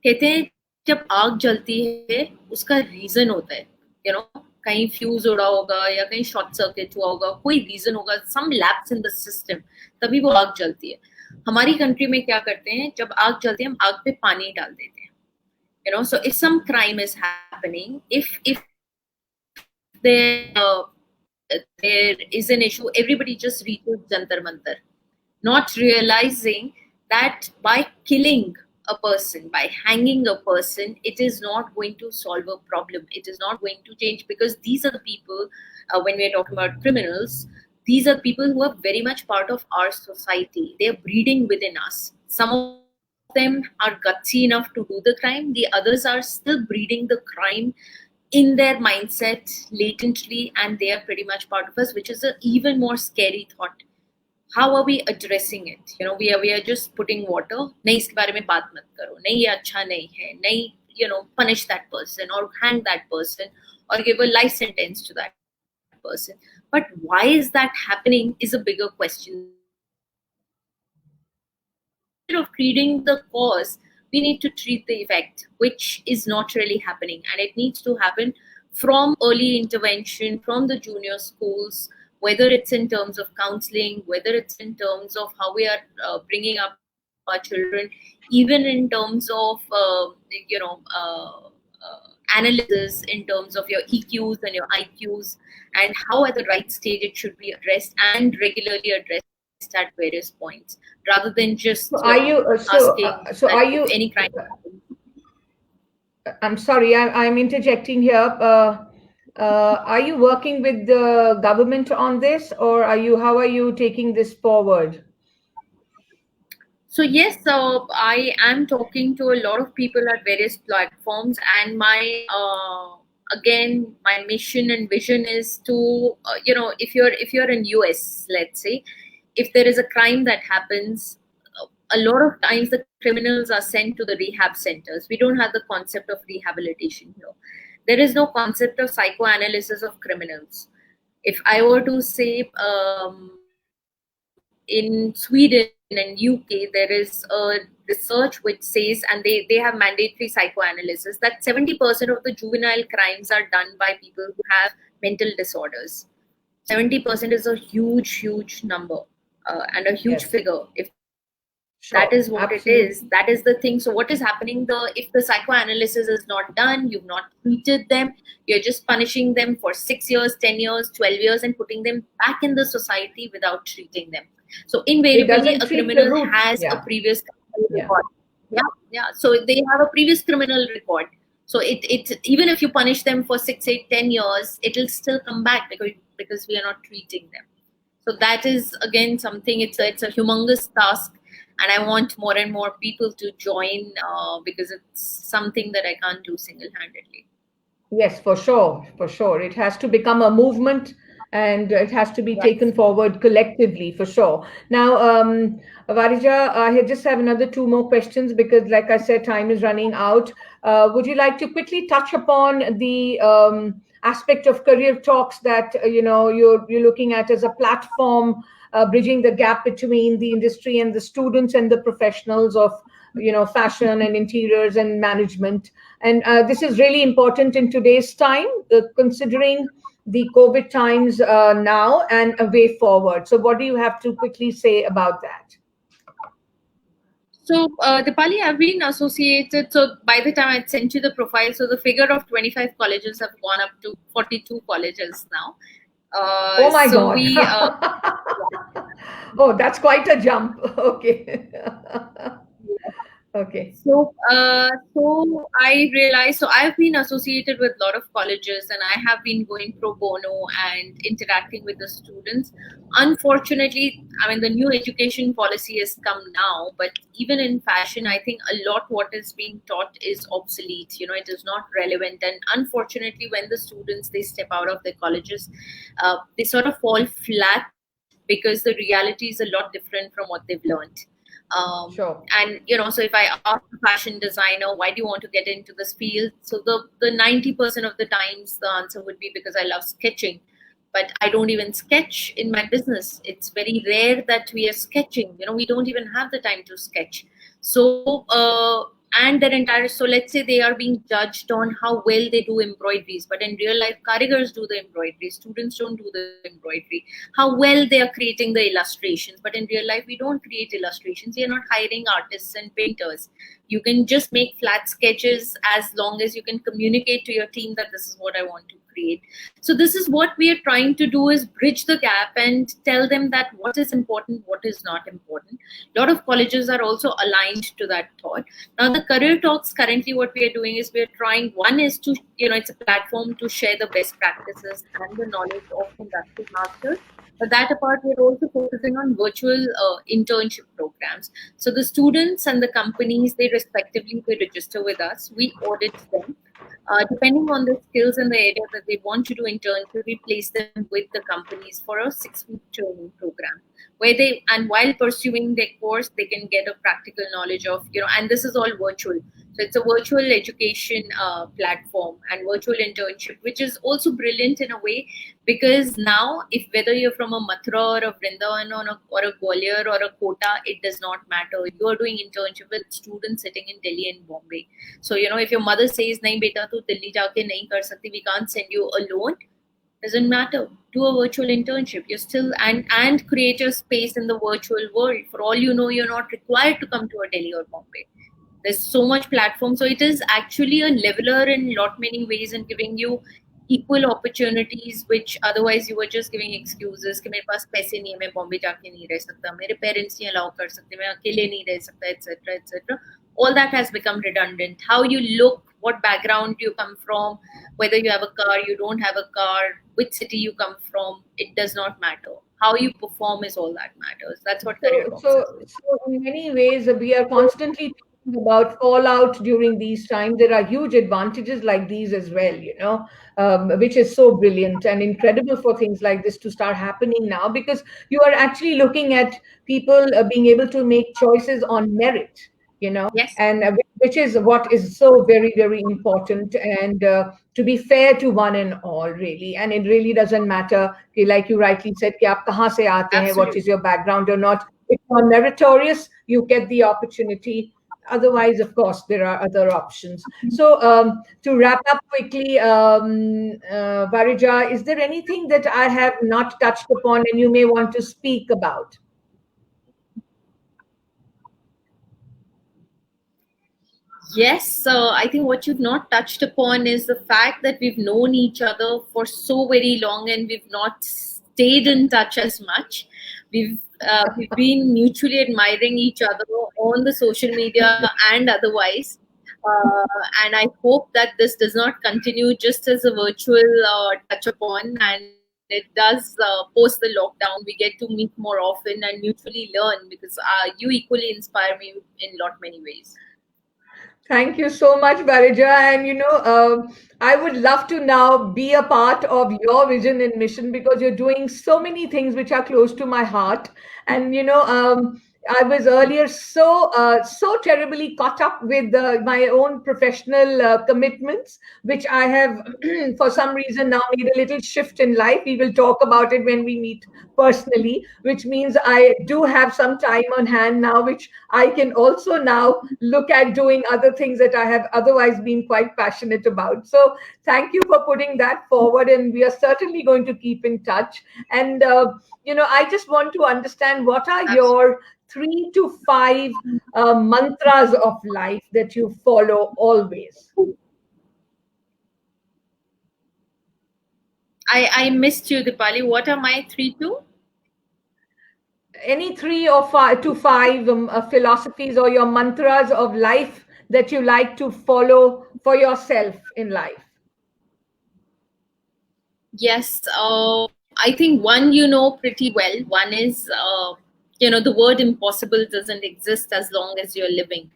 कहते हैं जब आग जलती है उसका reason होता है कहीं फ्यूज उड़ा होगा या कहीं शॉर्ट सर्किट हुआ होगा कोई रीजन होगा सम लैप्स इन द सिस्टम तभी वो आग जलती है हमारी कंट्री में क्या करते हैं जब आग जलती है हम आग पे पानी डाल देते हैं so if some crime is happening if there is an issue everybody just reaches jantar mantar not realizing that by killing a person, by hanging a person, it is not going to solve a problem. It is not going to change because these are the people, when we are talking about criminals, these are people who are very much part of our society. They are breeding within us. Some of them are gutsy enough to do the crime, the others are still breeding the crime in their mindset latently, and they are pretty much part of us, which is an even more scary thought. How are we addressing it? We are just putting water. नहीं इसके बारे में बात मत करो. नहीं ये अच्छा नहीं है. नहीं punish that person or hang that person or give a life sentence to that person. But why is that happening is a bigger question. Instead of treating the cause, we need to treat the effect, which is not really happening. And it needs to happen from early intervention, from the junior schools, whether it's in terms of counseling, whether it's in terms of how we are bringing up our children, even in terms of, analysis in terms of your EQs and your IQs, and how at the right stage it should be addressed and regularly addressed at various points, rather than just So are you asking that so if are any you crime happens. I'm sorry, I'm interjecting here. Are you working with the government on this, or how are you taking this forward? So yes, I am talking to a lot of people at various platforms, and my again my mission and vision is to if you're in US, let's say, if there is a crime that happens, a lot of times the criminals are sent to the rehab centers. We don't have the concept of rehabilitation here. There is no concept of psychoanalysis of criminals. If I were to say, in Sweden and UK, there is a research which says, and they have mandatory psychoanalysis, that 70% of the juvenile crimes are done by people who have mental disorders. 70% is a huge number and a huge Yes, figure. If that is what it is, sure, that is the thing. So absolutely. what is happening? If the psychoanalysis is not done, you've not treated them, you're just punishing them for 6 years, 10 years, 12 years, and putting them back in the society without treating them. So It invariably, a doesn't treat the criminal root. has a Yeah, previous criminal yeah. record. Yeah. So they have a previous criminal record. So it even if you punish them for 6, 8, 10 years, it'll still come back because we are not treating them. So that is again something. It's a humongous task, and I want more and more people to join because it's something that I can't do single handedly. Yes, for sure, for sure. It has to become a movement and it has to be Right. taken forward collectively, for sure. Now, Varija, I just have another two more questions because, like I said, time is running out. Would you like to quickly touch upon the aspect of career talks that you're looking at as a platform, bridging the gap between the industry and the students and the professionals of fashion and interiors and management? And this is really important in today's time, considering the COVID times now and a way forward. So, what do you have to quickly say about that? So, Dipali, I've been associated. So, by the time I sent you the profile, so the figure of 25 colleges have gone up to 42 colleges now. Oh my So, God. we Oh, that's quite a jump. Okay. Okay. So I realized, so I've been associated with a lot of colleges and I have been going pro bono and interacting with the students. Unfortunately, I mean, the new education policy has come now, but even in fashion, I think a lot what is being taught is obsolete. It is not relevant. And unfortunately, when the students, they step out of their colleges, they sort of fall flat because the reality is a lot different from what they've learned. Sure. And so if I ask a fashion designer, why do you want to get into this field? So the 90% of the times the answer would be because I love sketching. But I don't even sketch in my business. It's very rare that we are sketching. We don't even have the time to sketch. So and their entire, so let's say they are being judged on how well they do embroideries, but in real life carigars do the embroidery, students don't do the embroidery. How well they are creating the illustrations, but in real life we don't create illustrations. We are not hiring artists and painters. You can just make flat sketches as long as you can communicate to your team that this is what I want to create. So this is what we are trying to do, is bridge the gap and tell them that what is important, what is not important. A lot of colleges are also aligned to that thought. Now the career talks, currently what we are doing is we are trying, one is to, it's a platform to share the best practices and the knowledge of industry masters. But that apart, we're also focusing on virtual internship programs. So the students and the companies, they respectively, they register with us. We audit them. Depending on the skills and the area that they want to do internship, we place them with the companies for a 6-week training program where they, and while pursuing their course, they can get a practical knowledge of, and this is all virtual. So it's a virtual education platform and virtual internship, which is also brilliant in a way, because now if whether you're from a Mathura or a Vrindavan or a Gwalior or a Kota, it does not matter. You are doing internship with students sitting in Delhi and Bombay. So if your mother says nahi beta tu Delhi jaake nahi kar sakti, we can't send you alone, doesn't matter. Do a virtual internship. You're still, and create a space in the virtual world. For all you know, you're not required to come to a Delhi or Bombay. There's so much platform. So it is actually a leveler in lot many ways and giving you equal opportunities, which otherwise you were just giving excuses कि मेरे पास पैसे नहीं है, मैं बॉम्बे जाके नहीं रह सकता, मेरे parents नहीं allow कर सकते, मैं अकेले नहीं रह सकता, etc etc. All that has become redundant. How you look, what background you come from, whether you have a car, you don't have a car, which city you come from, it does not matter. How you perform is all that matters. That's what career So, talks so, is. so in many ways, we are constantly talking about fallout during these times. There are huge advantages like these as well, which is so brilliant and incredible for things like this to start happening now, because you are actually looking at people being able to make choices on merit, Yes, and which is what is so very, very important. And to be fair to one and all, really. And it really doesn't matter, like you rightly said, कि आप कहाँ से आते हैं, what is absolutely. your background or not. If you're meritorious, you get the opportunity. Otherwise, of course, there are other options. So, to wrap up quickly, Varija, is there anything that I have not touched upon and you may want to speak about? Yes, so I think what you've not touched upon is the fact that we've known each other for so very long and we've not stayed in touch as much. We've been mutually admiring each other on the social media and otherwise. And I hope that this does not continue just as a virtual touch upon, and it does post the lockdown. We get to meet more often and mutually learn, because you equally inspire me in lot many ways. Thank you so much, Varija. And I would love to now be a part of your vision and mission because you're doing so many things which are close to my heart. And I was earlier so terribly caught up with my own professional commitments, which I have for some reason now made a little shift in life. We will talk about it when we meet personally, which means I do have some time on hand now, which I can also now look at doing other things that I have otherwise been quite passionate about. So thank you for putting that forward, and we are certainly going to keep in touch. And I just want to understand what are your 3 to 5 mantras of life that you follow always. I missed you, Dipali. What are my 3 2? Any 3 or 5 philosophies or your mantras of life that you like to follow for yourself in life. Yes, I think one you know pretty well. One is, the word impossible doesn't exist as long as you're living.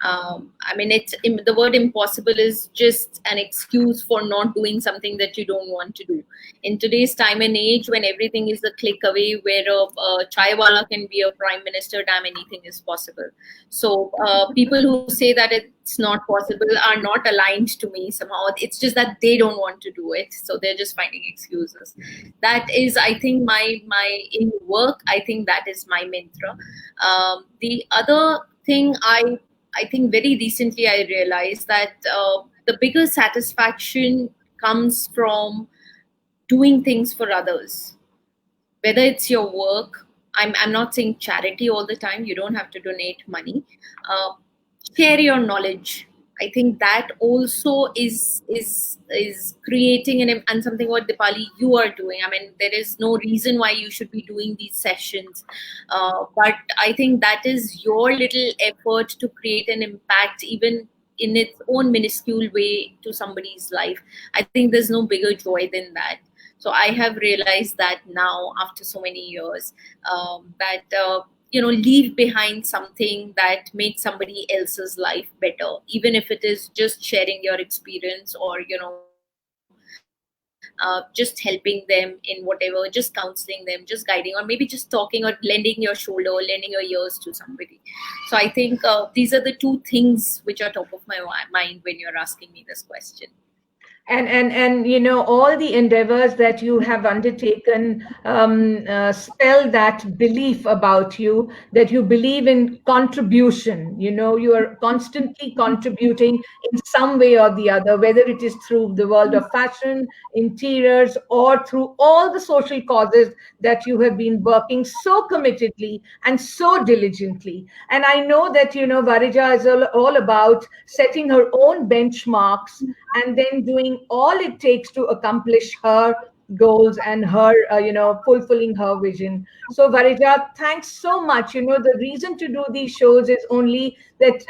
I mean, the word impossible is just an excuse for not doing something that you don't want to do. In today's time and age, when everything is a click away, where a chai wala can be a prime minister, damn, anything is possible. So people who say that it's not possible are not aligned to me somehow. It's just that they don't want to do it, so they're just finding excuses. That is, I think, my in work, I think that is my mantra. The other thing, I think very recently I realized that the bigger satisfaction comes from doing things for others, whether it's your work. I'm not saying charity all the time. You don't have to donate money. Uh, Share your knowledge. I think that also is creating and something what Dipali you are doing. I mean, there is no reason why you should be doing these sessions, but I think that is your little effort to create an impact, even in its own minuscule way, to somebody's life. I think there's no bigger joy than that. So I have realized that now after so many years, that leave behind something that makes somebody else's life better, even if it is just sharing your experience, or just helping them in whatever, just counseling them, just guiding, or maybe just talking, or lending your shoulder, or lending your ears to somebody. So I think these are the two things which are top of my mind when you're asking me this question. And all the endeavors that you have undertaken spell that belief about you, that you believe in contribution. You are constantly contributing in some way or the other, whether it is through the world of fashion, interiors, or through all the social causes that you have been working so committedly and so diligently. And I know that Varija is all about setting her own benchmarks and then doing all it takes to accomplish her goals and her fulfilling her vision. So Varija, thanks so much. The reason to do these shows is only that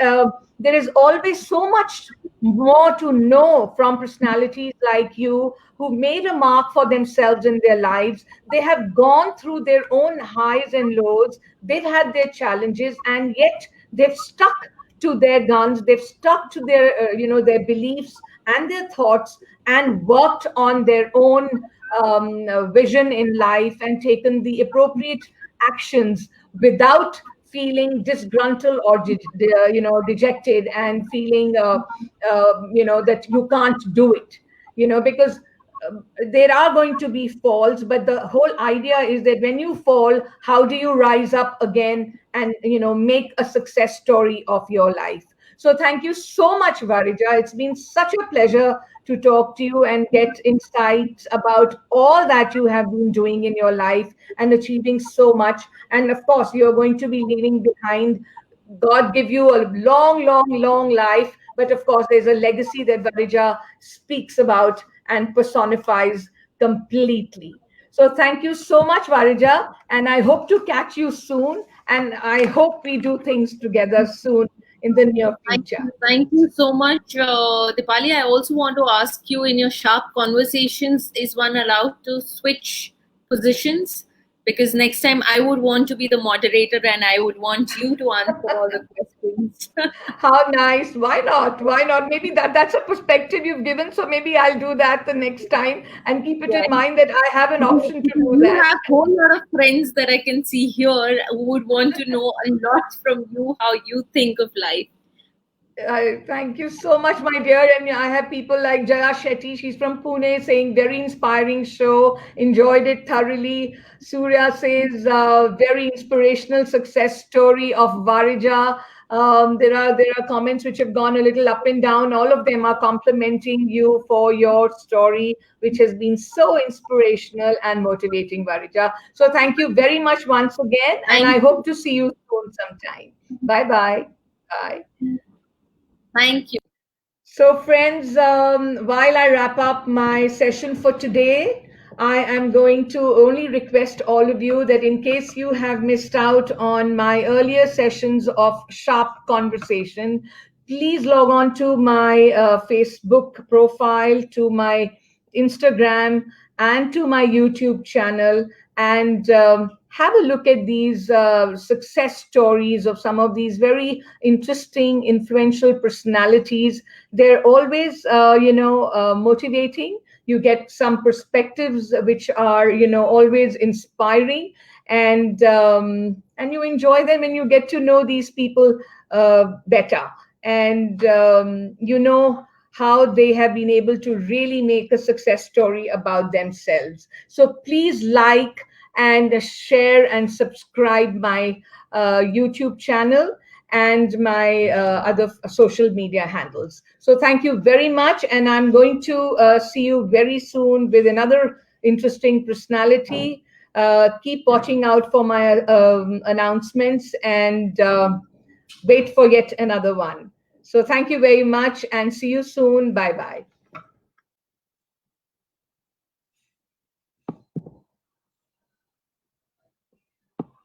there is always so much more to know from personalities like you who made a mark for themselves in their lives. They have gone through their own highs and lows, they've had their challenges, and yet they've stuck to their guns, they've stuck to their beliefs and their thoughts, and worked on their own vision in life, and taken the appropriate actions without feeling disgruntled or dejected, and feeling that you can't do it, because there are going to be falls, but the whole idea is that when you fall, how do you rise up again and make a success story of your life. So thank you so much, Varija. It's been such a pleasure to talk to you and get insights about all that you have been doing in your life and achieving so much. And of course, you're going to be leaving behind. God give you a long, long, long life. But of course, there's a legacy that Varija speaks about and personifies completely. So thank you so much, Varija. And I hope to catch you soon. And I hope we do things together soon in the near future. Thank you so much, Dipali. I also want to ask you, in your sharp conversations, is one allowed to switch positions? because next time I would want to be the moderator and I would want you to answer all the questions. How nice. Why not? Why not? Maybe that's a perspective you've given. So maybe I'll do that the next time and keep it in Yeah. mind that I have an option to do You that. have a whole lot of friends that I can see here who would want to know a lot from you, how you think of life. Thank you so much, my dear. And I have people like Jaya Shetty. She's from Pune, saying very inspiring show. Enjoyed it thoroughly. Surya says very inspirational success story of Varija. There are comments which have gone a little up and down. All of them are complimenting you for your story, which has been so inspirational and motivating, Varija. So thank you very much once again, and I Thank hope to see you soon sometime. Bye bye. Bye. Thank you. So, friends, while I wrap up my session for today, I am going to only request all of you that in case you have missed out on my earlier sessions of Sharp Conversation, please log on to my Facebook profile, to my Instagram, and to my YouTube channel, and have a look at these success stories of some of these very interesting, influential personalities. They're always, motivating. You get some perspectives which are, always inspiring, and you enjoy them, and you get to know these people better, and how they have been able to really make a success story about themselves. So please like and share and subscribe my YouTube channel and my other social media handles. So thank you very much, and I'm going to see you very soon with another interesting personality. Keep watching out for my announcements, and wait for yet another one. So thank you very much, and see you soon. Bye bye.